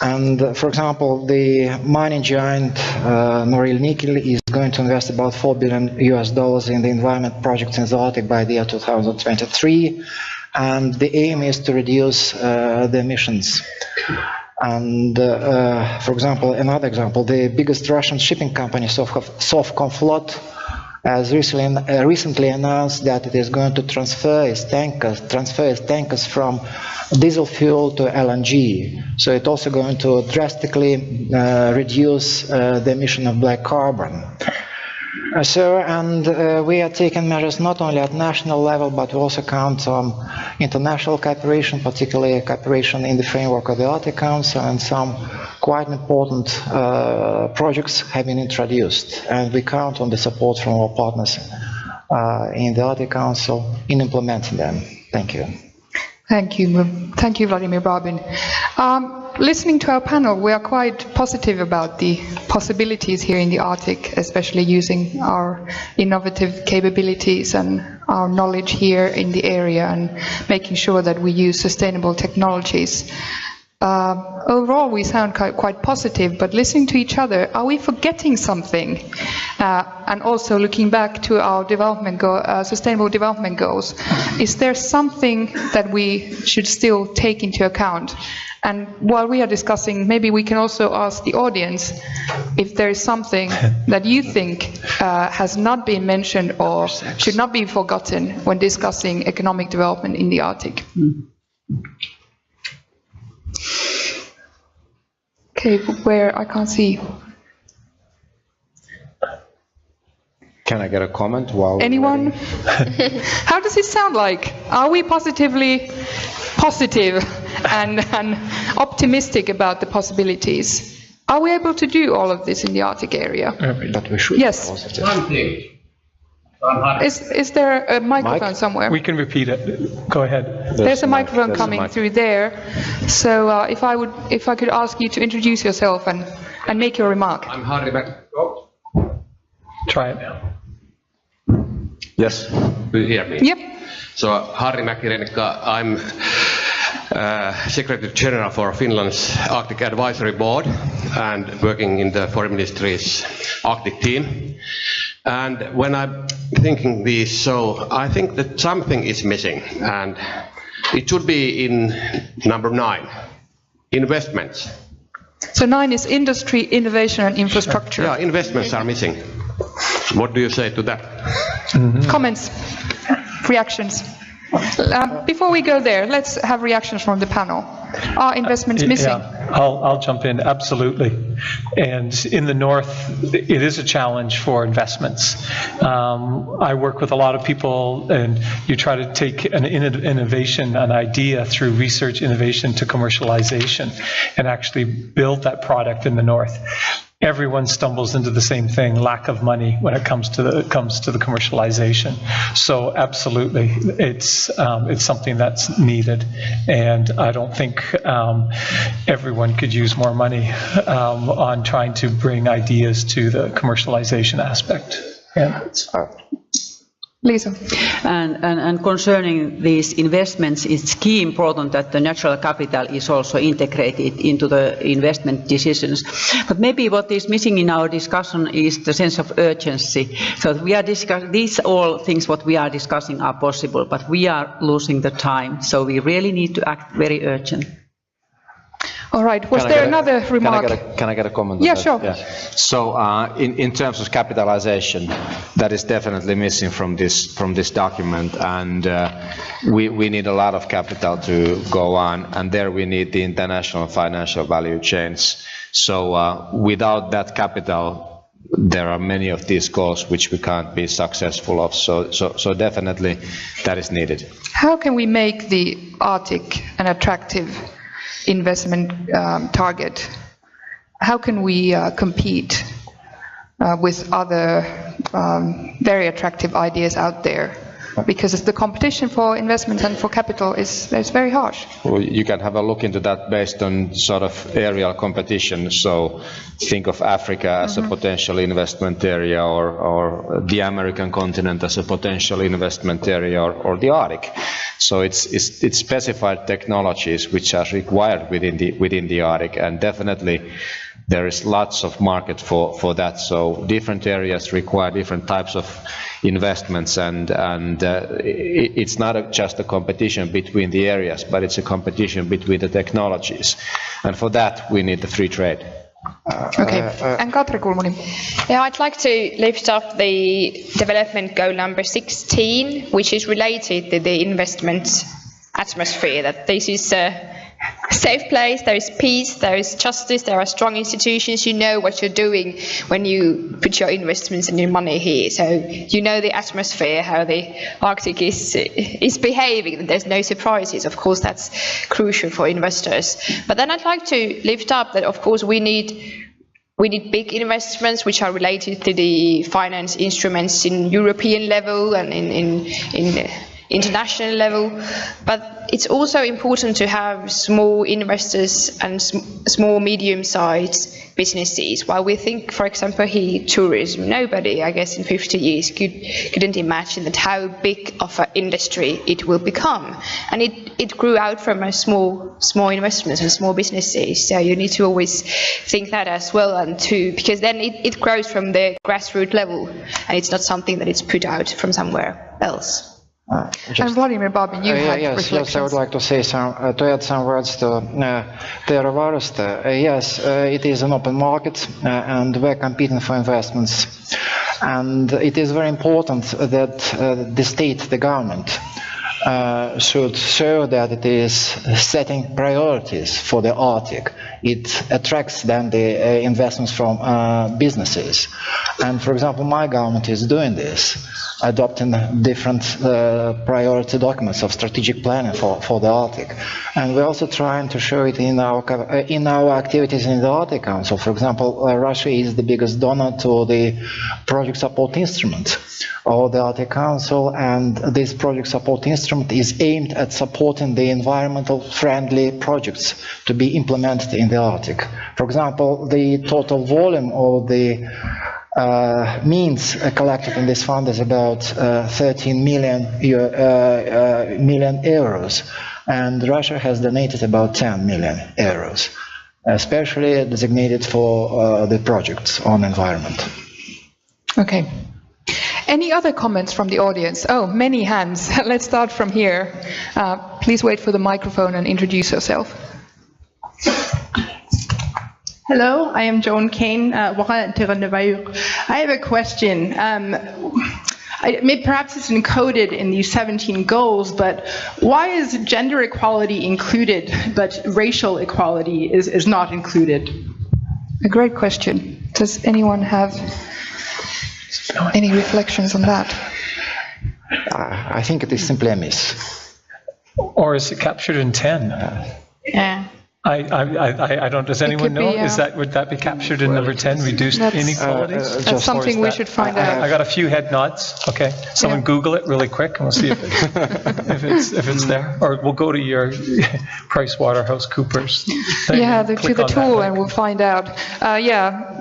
And for example, the mining giant Norilsk Nickel is going to invest about $4 billion in the environment projects in the Arctic by the year 2023. And the aim is to reduce the emissions. And for example, another example, the biggest Russian shipping company, Sovcomflot, has recently announced that it is going to transfer its tankers from diesel fuel to LNG. So it's also going to drastically reduce the emission of black carbon. We are taking measures not only at national level, but we also count on international cooperation, particularly cooperation in the framework of the Arctic Council, and some quite important projects have been introduced. And we count on the support from our partners in the Arctic Council in implementing them. Thank you. Thank you, Vladimir Babin. Listening to our panel, we are quite positive about the possibilities here in the Arctic, especially using our innovative capabilities and our knowledge here in the area and making sure that we use sustainable technologies. Overall, we sound quite positive, but listening to each other, are we forgetting something? And also looking back to our sustainable development goals, is there something that we should still take into account? And while we are discussing, maybe we can also ask the audience if there is something that you think has not been mentioned or should not be forgotten when discussing economic development in the Arctic. Okay, where I can't see. Can I get a comment while anyone? How does it sound like? Are we positive and optimistic about the possibilities? Are we able to do all of this in the Arctic area? But we should. Yes. One thing. Is there a microphone somewhere? We can repeat it. Go ahead. There's a microphone coming through there. So if I could ask you to introduce yourself and make your remark. I'm Harri Mäki. Try it now. Yes. Do you hear me? Yep. So Harri Mäki-Renikka, I'm Secretary General for Finland's Arctic Advisory Board and working in the Foreign Ministry's Arctic team. And when I'm thinking this, so I think that something is missing, and it should be in number 9, investments. So 9 is industry, innovation and infrastructure. Yeah, investments are missing. What do you say to that? Comments? Reactions? Before we go there, let's have reactions from the panel. Are investments missing? Yeah, I'll jump in, absolutely. And in the North, it is a challenge for investments. I work with a lot of people, and you try to take an innovation, an idea through research, innovation to commercialization, and actually build that product in the North. Everyone stumbles into the same thing, lack of money when it comes to the commercialization. So absolutely, it's something that's needed, and I don't think everyone could use more money on trying to bring ideas to the commercialization aspect. Liisa. And concerning these investments, it's key important that the natural capital is also integrated into the investment decisions. But maybe what is missing in our discussion is the sense of urgency. So we are these all things what we are discussing are possible, but we are losing the time. So we really need to act very urgent. All right. Was there another remark? Can I get a comment? Yeah, on that? sure. Yeah. So in terms of capitalization, that is definitely missing from this document, and we need a lot of capital to go on, and there we need the international financial value chains. So without that capital, there are many of these goals which we can't be successful of. So definitely that is needed. How can we make the Arctic an attractive investment target? How can we compete with other very attractive ideas out there? Because the competition for investment and for capital is very harsh. Well, you can have a look into that based on sort of areal competition. So think of Africa as a potential investment area, or the American continent as a potential investment area, or the Arctic. So it's specified technologies which are required within the Arctic, and definitely there is lots of market for that. So different areas require different types of investments, and it's not just a competition between the areas, but it's a competition between the technologies, and for that we need the free trade. Okay, and Katri Kulmuni. Yeah, I'd like to lift up the development goal number 16, which is related to the investment atmosphere, that this is a safe place, there is peace, there is justice, there are strong institutions, you know what you're doing when you put your investments and your money here. So you know the atmosphere, how the Arctic is behaving, there's no surprises. Of course, that's crucial for investors. But then I'd like to lift up that, of course, we need big investments which are related to the finance instruments in European level and in international level, but it's also important to have small investors and small medium-sized businesses. While we think, for example, here tourism, nobody, I guess, in 50 years couldn't imagine that how big of an industry it will become, and it grew out from a small investments and small businesses. So you need to always think that as well, and because then it grows from the grassroots level, and it's not something that it's put out from somewhere else. And Vladimir Babin, you had reflections. Yes, I would like to say to add some words to Tero Vauraste. Yes, it is an open market, and we're competing for investments. And it is very important that the state, the government, should show that it is setting priorities for the Arctic. It attracts then the investments from businesses. And for example, my government is doing this, adopting different priority documents of strategic planning for the Arctic. And we're also trying to show it in our activities in the Arctic Council. For example, Russia is the biggest donor to the project support instrument of the Arctic Council, and this project support instrument is aimed at supporting the environmental friendly projects to be implemented in the Arctic. For example, the total volume of the means collected in this fund is about 13 million euros, and Russia has donated about 10 million euros, especially designated for the projects on environment. Okay. Any other comments from the audience? Oh, many hands. Let's start from here. Please wait for the microphone and introduce yourself. Hello, I am Joan Kane. I have a question. Perhaps it's encoded in these 17 goals, but why is gender equality included, but racial equality is not included? A great question. Does anyone have any reflections on that? I think it is simply a miss. Or is it captured in 10? Yeah. I don't, does anyone know? Would that be captured in number 10, reduced inequalities? That's something we should find out. I got a few head nods. Okay, someone Google it really quick and we'll see if it's there. Or we'll go to your PricewaterhouseCoopers thing. Yeah, to the tool and we'll find out.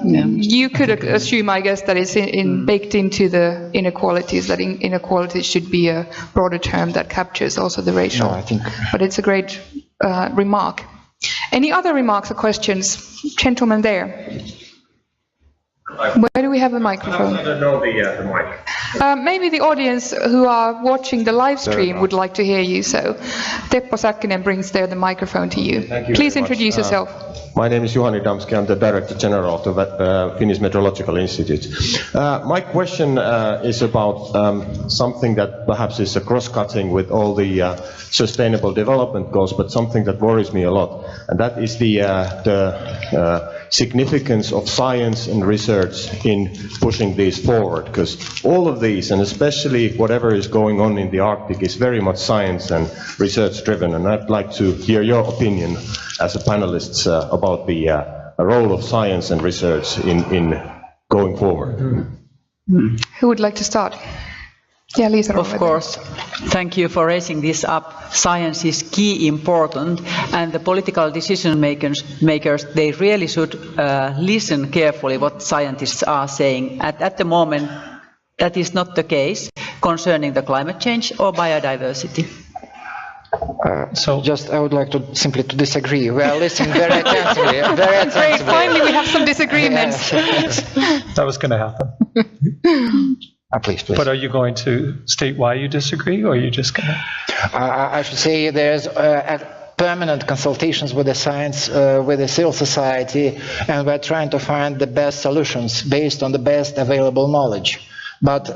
You could assume, I guess, that it's baked into the inequalities, that inequalities should be a broader term that captures also the racial. No, I think. But it's a great remark. Any other remarks or questions? Gentleman there. Where do we have a microphone? I don't know the mic. Maybe the audience who are watching the live stream would like to hear you, so Teppo Säkkinen brings there the microphone to you. Thank you Please very introduce much. yourself. My name is Juhani Damski. I'm the Director General of the Finnish Meteorological Institute. My question is about something that perhaps is a cross-cutting with all the sustainable development goals, but something that worries me a lot, and that is the significance of science and research in pushing these forward, because all of these, and especially whatever is going on in the Arctic, is very much science and research driven, and I'd like to hear your opinion as a panelist about the role of science and research in going forward. Who would like to start? Yeah, Liisa. Of course. Thank you for raising this up. Science is key important, and the political decision makers, they really should listen carefully what scientists are saying. At the moment, that is not the case concerning the climate change or biodiversity. I would like to simply disagree. We are listening very attentively. Great, finally we have some disagreements. That was going to happen. Please. But are you going to state why you disagree, or are you just going to? I should say there's permanent consultations with the science, with the civil society, and we're trying to find the best solutions based on the best available knowledge. But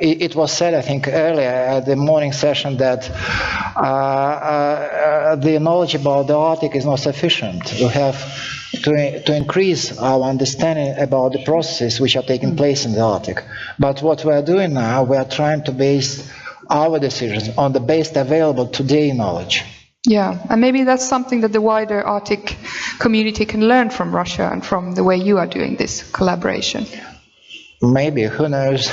it was said, I think, earlier at the morning session that the knowledge about the Arctic is not sufficient. We have to increase our understanding about the processes which are taking place in the Arctic. But what we are doing now, we are trying to base our decisions on the best available today knowledge. Yeah, and maybe that's something that the wider Arctic community can learn from Russia and from the way you are doing this collaboration. Maybe, who knows?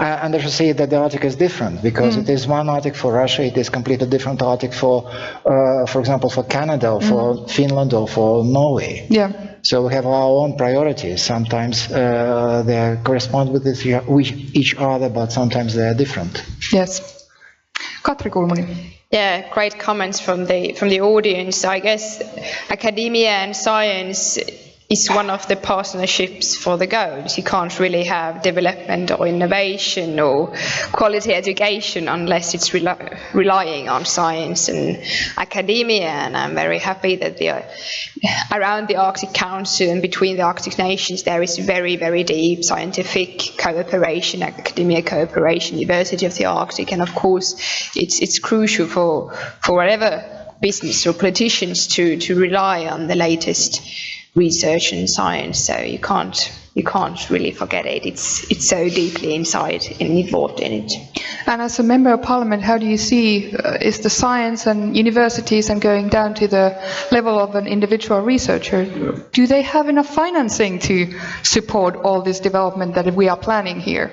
And I should say that the Arctic is different, because it is one Arctic for Russia, it is completely different Arctic for example, for Canada, or for Finland, or for Norway. Yeah. So we have our own priorities. Sometimes they correspond with each other, but sometimes they are different. Yes. Katri, Kulmuni. Yeah, great comments from the audience. I guess academia and science is one of the partnerships for the goals. You can't really have development or innovation or quality education unless it's relying on science and academia. And I'm very happy that around the Arctic Council and between the Arctic nations there is very, very deep scientific cooperation, academia cooperation, University of the Arctic, and of course it's crucial for whatever business or politicians to rely on the latest research and science, so you can't really forget it. It's so deeply inside and involved in it. And as a member of parliament, how do you see is the science and universities and going down to the level of an individual researcher, do they have enough financing to support all this development that we are planning here?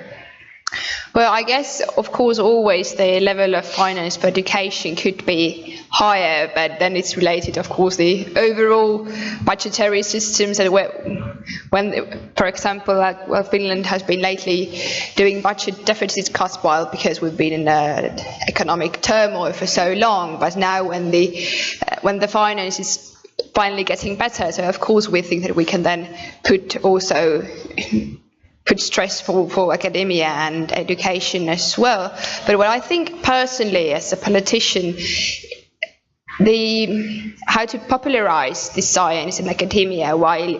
Well, I guess, of course, always the level of finance for education could be higher, but then it's related, of course, the overall budgetary systems. And when, for example, Finland has been lately doing budget deficit cuts because we've been in economic turmoil for so long. But now, when the finance is finally getting better, so of course we think that we can then put stress for academia and education as well. But what I think personally as a politician, how to popularize the science in academia, while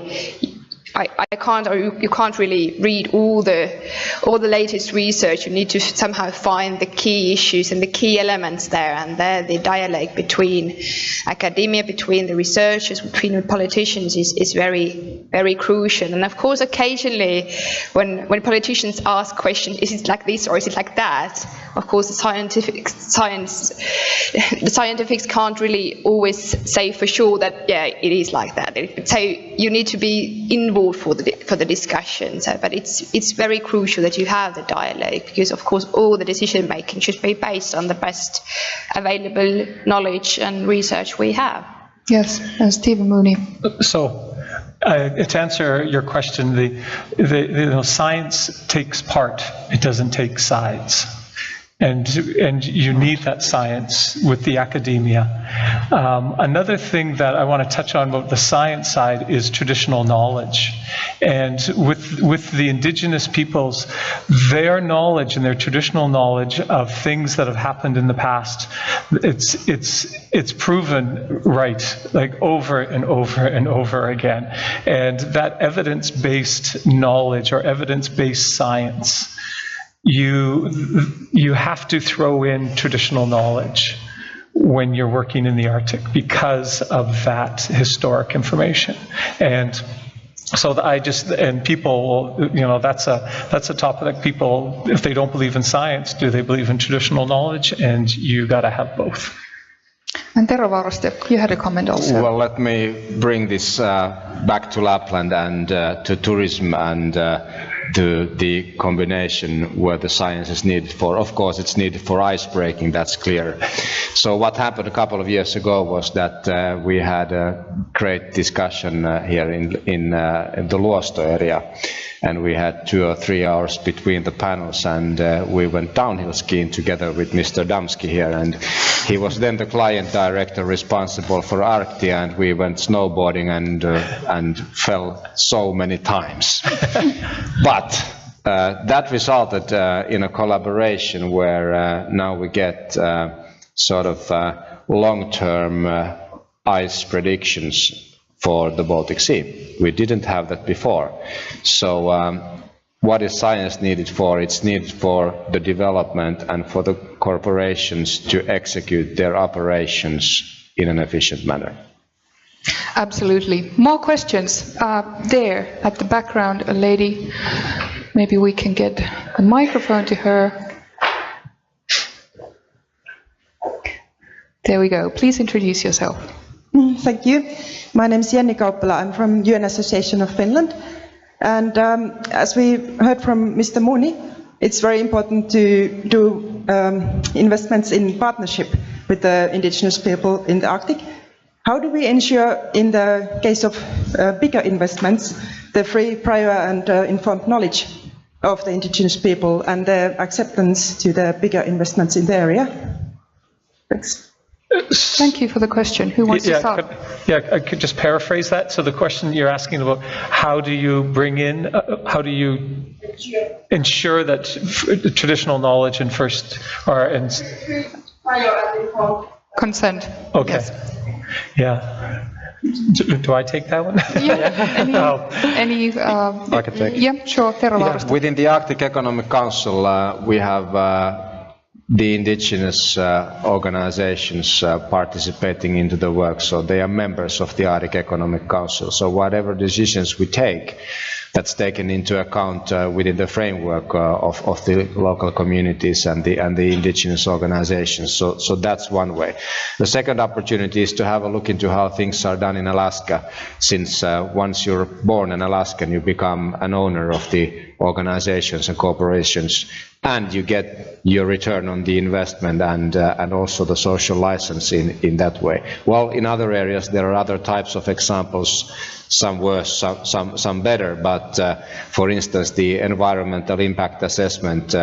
I can't, or you can't really read all the latest research. You need to somehow find the key issues and the key elements there, and there the dialogue between academia, between the researchers, between the politicians is very, very crucial. And of course, occasionally, when politicians ask questions, is it like this or is it like that? Of course, the scientifics can't really always say for sure that it is like that. So you need to be involved for the discussion. So, but it's very crucial that you have the dialogue, because of course all the decision making should be based on the best available knowledge and research we have. Yes, Stephen Mooney. So, to answer your question, the science takes part; it doesn't take sides. And you need that science with the academia. Another thing that I want to touch on about the science side is traditional knowledge. And with the indigenous peoples, their knowledge and their traditional knowledge of things that have happened in the past, it's proven right, like over and over and over again. And that evidence-based knowledge or evidence-based science, you have to throw in traditional knowledge when you're working in the Arctic because of that historic information. And so people, that's a topic that people, if they don't believe in science, do they believe in traditional knowledge? And you got to have both. And Tero, Vauraste, you had a comment also. Well, let me bring this back to Lapland and to tourism and to the combination where the science is needed for. Of course, it's needed for ice breaking, that's clear. So what happened a couple of years ago was that we had a great discussion here in the Luosto area. And we had 2 or 3 hours between the panels, and we went downhill skiing together with Mr. Damski here, and he was then the client director responsible for Arctic, and we went snowboarding and fell so many times. But that resulted in a collaboration where now we get sort of long-term ice predictions for the Baltic Sea. We didn't have that before. So what is science needed for? It's needed for the development and for the corporations to execute their operations in an efficient manner. Absolutely. More questions? There, at the background, a lady. Maybe we can get a microphone to her. There we go. Please introduce yourself. Thank you. My name is Jenny Kauppala. I'm from UN Association of Finland. And as we heard from Mr. Mooney, it's very important to do investments in partnership with the indigenous people in the Arctic. How do we ensure, in the case of bigger investments, the free, prior and informed knowledge of the indigenous people and their acceptance to the bigger investments in the area? Thanks. Thank you for the question. Who wants to start? I could just paraphrase that. So the question you're asking about, how do you bring in, how do you ensure that traditional knowledge and first or consent? Okay. Yes. Yeah. Do I take that one? Yeah. I can take it. Yeah, sure. Tero. Within the Arctic Economic Council, we have the indigenous organizations participating into the work, so they are members of the Arctic Economic Council. So whatever decisions we take, that's taken into account within the framework of the local communities and the indigenous organizations. So that's one way. The second opportunity is to have a look into how things are done in Alaska, since once you're born an Alaskan, you become an owner of the organizations and corporations, and you get your return on the investment and also the social license in that way. Well, in other areas there are other types of examples, some worse, some better, but for instance the environmental impact assessment,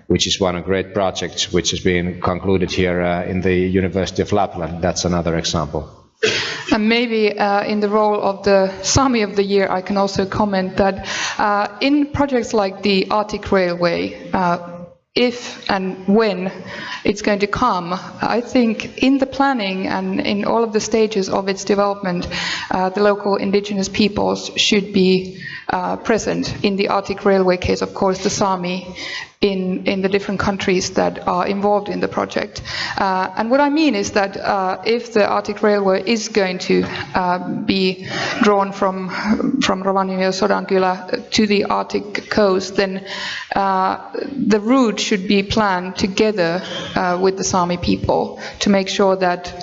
which is one of great projects which has been concluded here in the University of Lapland, that's another example. And maybe in the role of the Sami of the Year, I can also comment that in projects like the Arctic Railway, if and when it's going to come, I think in the planning and in all of the stages of its development, the local indigenous peoples should be present. In the Arctic Railway case, of course, the Sami in the different countries that are involved in the project. And what I mean is that if the Arctic Railway is going to be drawn from Rovaniemi or Sodankylä to the Arctic coast, then the route should be planned together with the Sami people to make sure that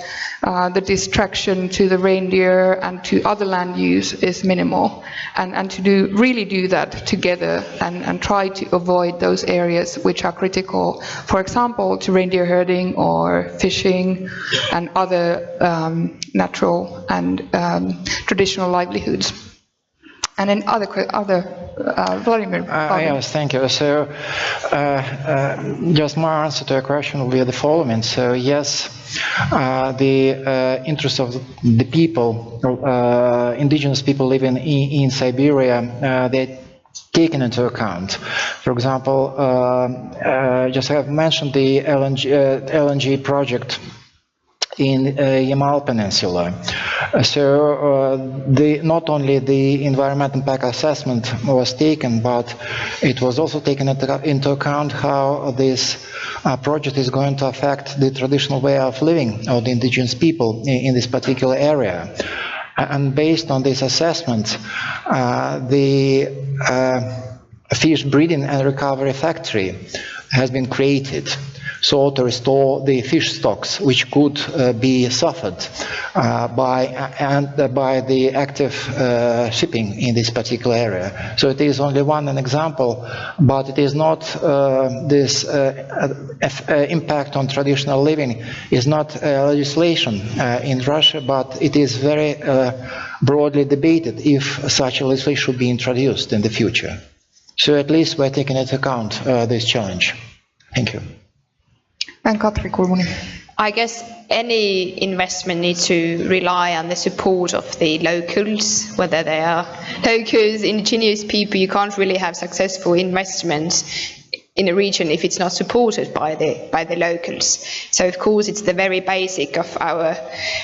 the distraction to the reindeer and to other land use is minimal, and to really do that together and try to avoid those areas which are critical, for example, to reindeer herding or fishing and other natural and traditional livelihoods. And then Vladimir. Yes, thank you. So, just my answer to your question will be the following. So, yes, the interest of the people, indigenous people living in Siberia, they're taken into account. For example, just have mentioned the LNG project in Yamal Peninsula. So not only the environmental impact assessment was taken, but it was also taken into account how this project is going to affect the traditional way of living of the indigenous people in this particular area. And based on this assessment, the fish breeding and recovery factory has been created, so to restore the fish stocks which could be suffered by the active shipping in this particular area. So it is only one example, but it is not this impact on traditional living is not legislation in Russia, but it is very broadly debated if such a legislation should be introduced in the future. So at least we're taking into account this challenge. Thank you. And Katri, Kulmuni. I guess any investment needs to rely on the support of the locals, whether they are locals, indigenous people. You can't really have successful investments in a region if it's not supported by the locals. So of course it's the very basic of our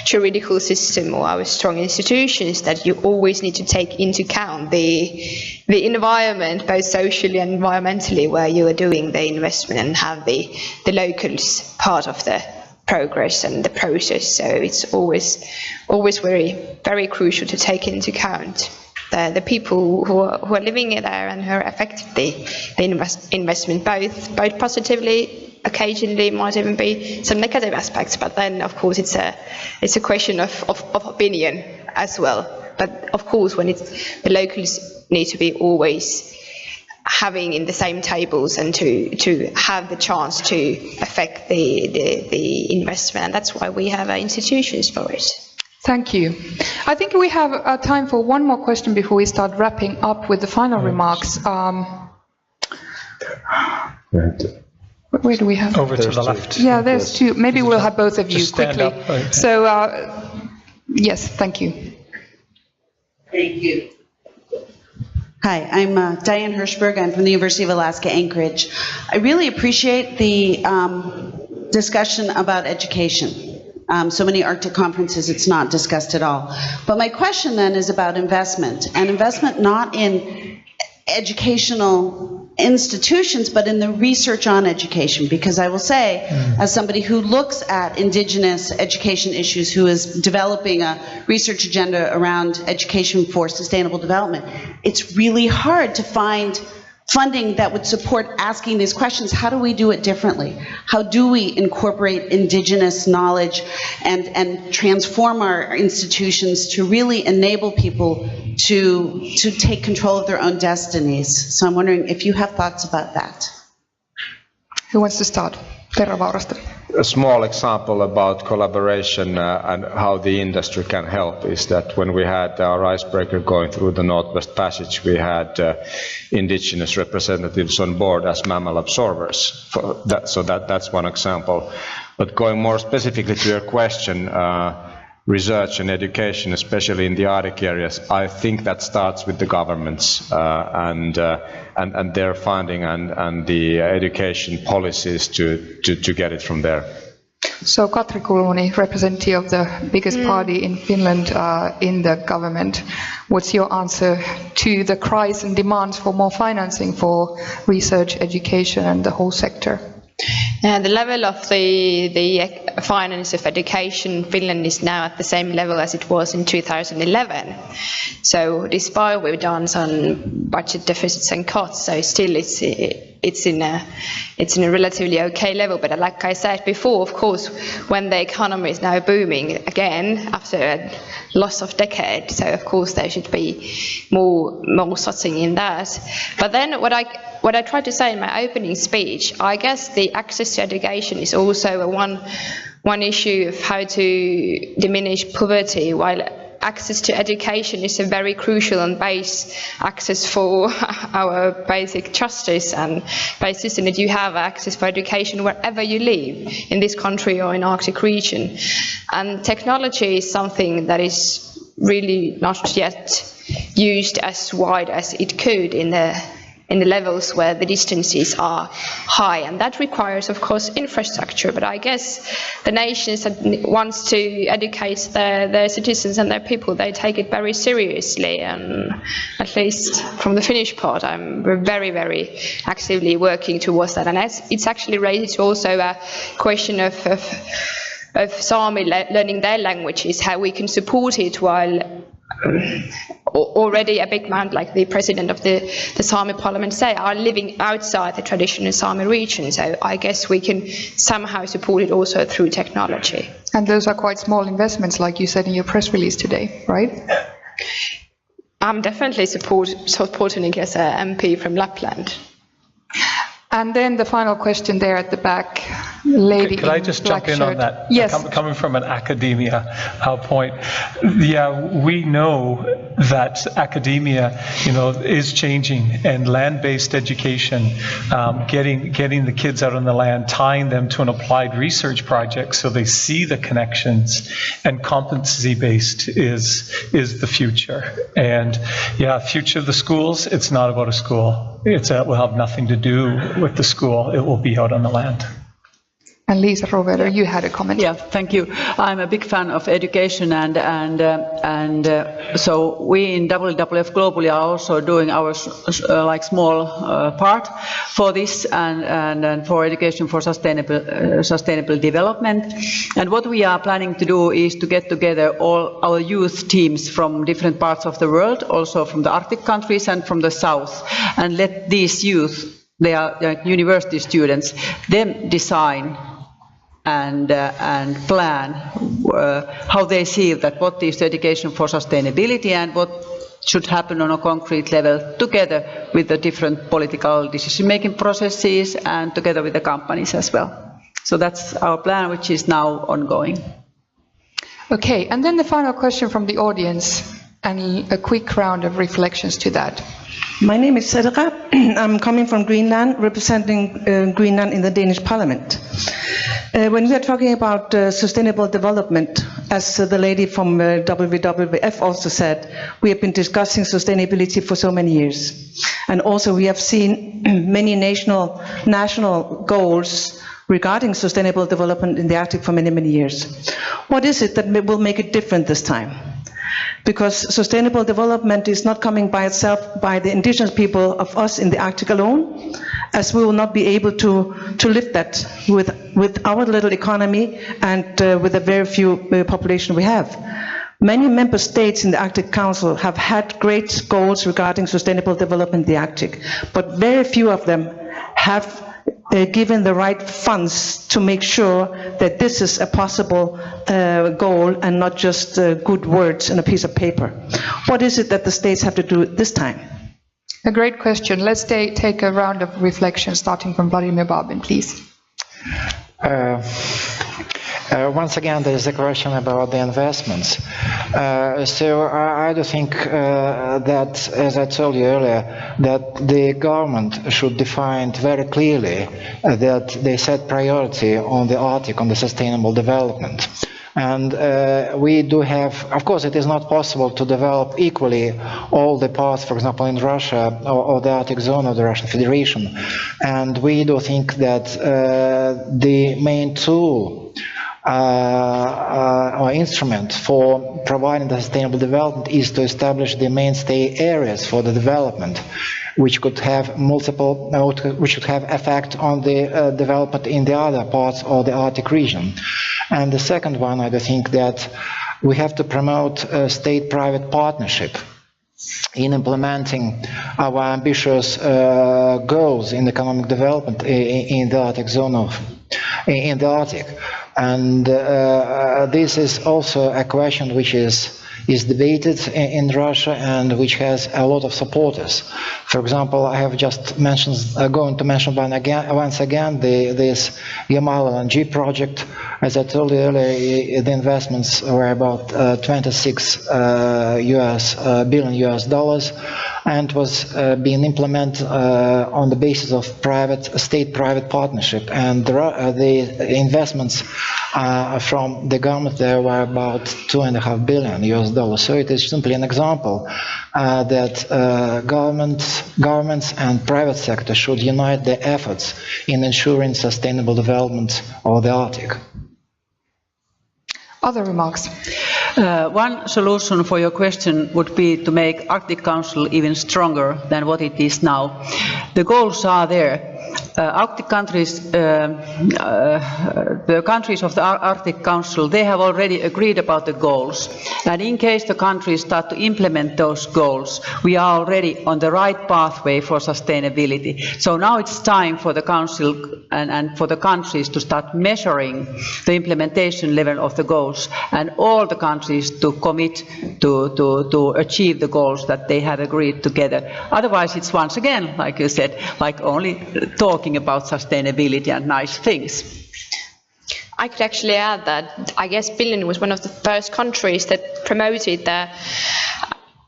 juridical system or our strong institutions that you always need to take into account the environment, both socially and environmentally, where you are doing the investment, and have the locals part of the progress and the process. So it's always very crucial to take into account the people who are living there and who are affected the investment, both positively. Occasionally might even be some negative aspects, but then of course it's a question of opinion as well. But of course when the locals need to be always having in the same tables and to have the chance to affect the investment, and that's why we have our institutions for it. Thank you. I think we have time for one more question before we start wrapping up with the final remarks. Where do we have? Over to the left. Yeah, there's two. Maybe we'll have both of you quickly. Up, right. So, yes, thank you. Thank you. Hi, I'm Diane Hirschberg. I'm from the University of Alaska Anchorage. I really appreciate the discussion about education. So many Arctic conferences, it's not discussed at all. But my question then is about investment, and investment not in educational institutions, but in the research on education. Because I will say, as somebody who looks at indigenous education issues, who is developing a research agenda around education for sustainable development, it's really hard to find funding that would support asking these questions. How do we do it differently? How do we incorporate indigenous knowledge and transform our institutions to really enable people to take control of their own destinies? So I'm wondering if you have thoughts about that. Who wants to start? Tero, Vauraste. A small example about collaboration and how the industry can help is that when we had our icebreaker going through the Northwest Passage, we had indigenous representatives on board as mammal observers. So that's one example. But going more specifically to your question, research and education, especially in the Arctic areas, I think that starts with the governments and their funding and the education policies to get it from there. So Katri Kulmuni, representative of the biggest party in Finland in the government, what's your answer to the cries and demands for more financing for research, education and the whole sector? The level of the finance of education in Finland is now at the same level as it was in 2011. So despite we've done some budget deficits and cuts, so still it's in a relatively okay level. But like I said before, of course, when the economy is now booming again after a loss of decade, so of course there should be more sourcing in that. But then what I tried to say in my opening speech, I guess the access to education is also one issue of how to diminish poverty, while access to education is a very crucial and base access for our basic justice and basis, and that you have access for education wherever you live in this country or in Arctic region. And technology is something that is really not yet used as wide as it could in the levels where the distances are high, and that requires, of course, infrastructure. But I guess the nations that wants to educate their citizens and their people, they take it very seriously, and at least from the Finnish part, we're very, very actively working towards that. And it's actually raised also a question of Sami learning their languages, how we can support it while already a big amount, like the president of the Sami parliament say, are living outside the traditional Sami region. So I guess we can somehow support it also through technology. And those are quite small investments, like you said in your press release today, right? I'm definitely supporting it as an MP from Lapland. And then the final question there at the back, lady. Could I just jump in on that? Yes. Coming from an academia point, yeah, we know that academia, is changing, and land-based education, getting the kids out on the land, tying them to an applied research project so they see the connections, and competency-based is the future. And yeah, future of the schools, it's not about a school. It will have nothing to do with the school. It will be out on the land. And Liisa, Rohweder, you had a comment. Yeah, thank you. I'm a big fan of education, and so we in WWF globally are also doing our small part for this and for education for sustainable development. And what we are planning to do is to get together all our youth teams from different parts of the world, also from the Arctic countries and from the south, and let these youth, they are like university students, them design and plan how they see that what is education for sustainability and what should happen on a concrete level, together with the different political decision-making processes and together with the companies as well. So that's our plan, which is now ongoing. Okay, and then the final question from the audience, and a quick round of reflections to that. My name is Sedra. I'm coming from Greenland, representing Greenland in the Danish Parliament. When we are talking about sustainable development, as the lady from WWF also said, we have been discussing sustainability for so many years. And also we have seen many national goals regarding sustainable development in the Arctic for many, many years. What is it that will make it different this time? Because sustainable development is not coming by itself by the indigenous people of us in the Arctic alone, as we will not be able to lift that with our little economy and with the very few population we have. Many member states in the Arctic Council have had great goals regarding sustainable development in the Arctic, but very few of them have given the right funds to make sure that this is a possible goal and not just good words on a piece of paper. What is it that the states have to do this time? A great question. Let's take a round of reflection, starting from Vladimir Babin, please. Once again, there is a question about the investments. So I do think that, as I told you earlier, that the government should define very clearly that they set priority on the Arctic, on the sustainable development. And we do have, of course, it is not possible to develop equally all the parts, for example, in Russia or the Arctic zone of the Russian Federation. And we do think that the main tool or instrument for providing the sustainable development is to establish the mainstay areas for the development, which could have which could have effect on the development in the other parts of the Arctic region. And the second one, I think that we have to promote state-private partnership in implementing our ambitious goals in economic development in the Arctic zone in the Arctic. And this is also a question which is debated in Russia and which has a lot of supporters. For example, I have just mentioned, going to mention once again this Yamal LNG project. As I told you earlier, the investments were about 26 billion US dollars, and was being implemented on the basis of state-private partnership. And the investments from the government there were about 2.5 billion US dollars. So it is simply an example that governments and private sector should unite their efforts in ensuring sustainable development of the Arctic. Other remarks? One solution for your question would be to make Arctic Council even stronger than what it is now. The goals are there. Arctic countries, the countries of the Arctic Council, they have already agreed about the goals. And in case the countries start to implement those goals, we are already on the right pathway for sustainability. So now it's time for the Council and for the countries to start measuring the implementation level of the goals, and all the countries to commit to achieve the goals that they have agreed together. Otherwise, it's once again, like you said, like only talking about sustainability and nice things. I could actually add that I guess Finland was one of the first countries that promoted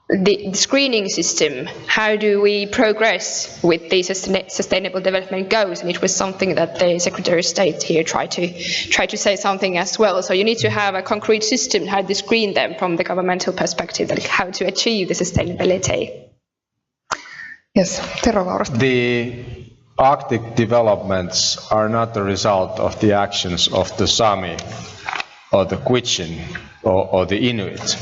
the screening system. How do we progress with these sustainable development goals? And it was something that the Secretary of State here tried to say something as well. So you need to have a concrete system how to screen them from the governmental perspective, like how to achieve the sustainability. Yes, Tero, Vauraste. The Arctic developments are not the result of the actions of the Sami or the Gwich'in or the Inuit,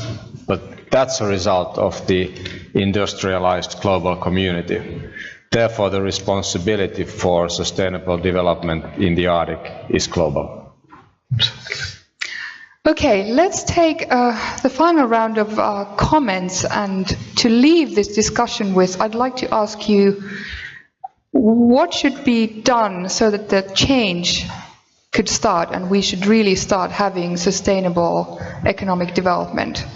but that's a result of the industrialized global community. Therefore, the responsibility for sustainable development in the Arctic is global. Okay, let's take the final round of comments, and to leave this discussion with, I'd like to ask you, what should be done so that the change could start and we should really start having sustainable economic development?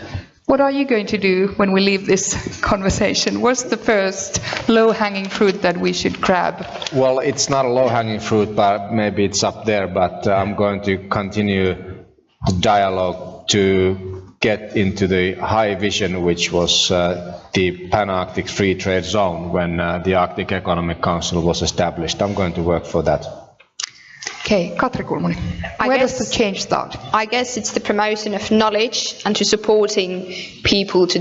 What are you going to do when we leave this conversation? What's the first low-hanging fruit that we should grab? Well, it's not a low-hanging fruit, but maybe it's up there, but I'm going to continue the dialogue to get into the high vision, which was the Pan-Arctic Free Trade Zone when the Arctic Economic Council was established. I'm going to work for that. Okay, Katri, Kulmuni. Where does the change start? I guess it's the promotion of knowledge and to supporting people to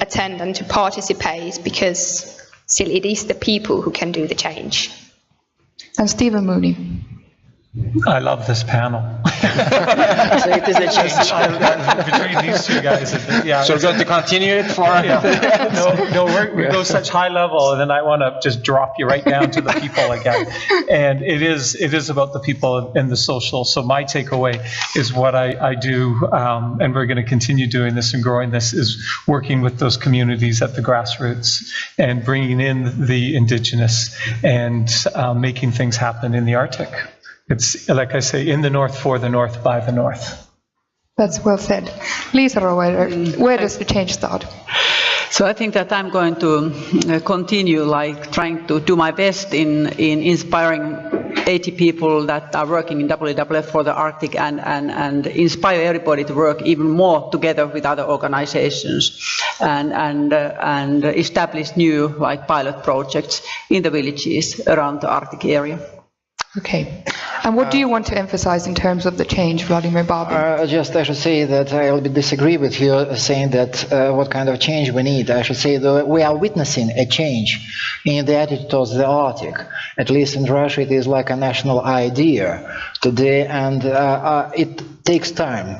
attend and to participate, because still it is the people who can do the change. And Stephen Mooney. I love this panel. So it is a change. Between these two guys. Yeah, so we're going to continue it for... we go such high level, and then I want to just drop you right down to the people again. And it is about the people and the social. So my takeaway is what I do, and we're going to continue doing this and growing this, is working with those communities at the grassroots and bringing in the indigenous and making things happen in the Arctic. It's, like I say, in the North, for the North, by the North. That's well said. Liisa, Rohweder, where does the change start? So I think that I'm going to continue trying to do my best in inspiring 80 people that are working in WWF for the Arctic and inspire everybody to work even more together with other organizations and establish new pilot projects in the villages around the Arctic area. Okay. And what do you want to emphasize in terms of the change, Vladimir Babin? Just I should say that I will disagree with you saying that what kind of change we need. I should say that we are witnessing a change in the attitude towards the Arctic. At least in Russia it is like a national idea today, and it takes time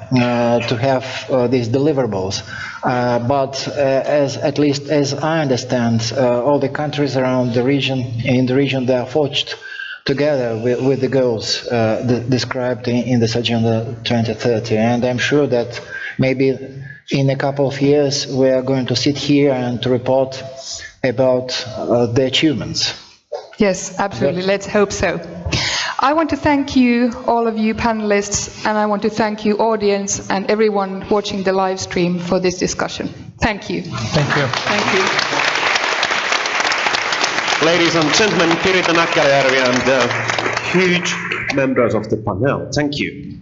to have these deliverables. But at least as I understand, all the countries around the region, they are forged together with the goals described in this Agenda 2030. And I'm sure that maybe in a couple of years we are going to sit here and to report about the achievements. Yes, absolutely. Let's hope so. I want to thank you, all of you panelists, and I want to thank you, audience, and everyone watching the live stream for this discussion. Thank you. Thank you. Thank you. Ladies and gentlemen, Pirita Näkkäläjärvi and huge members of the panel, thank you.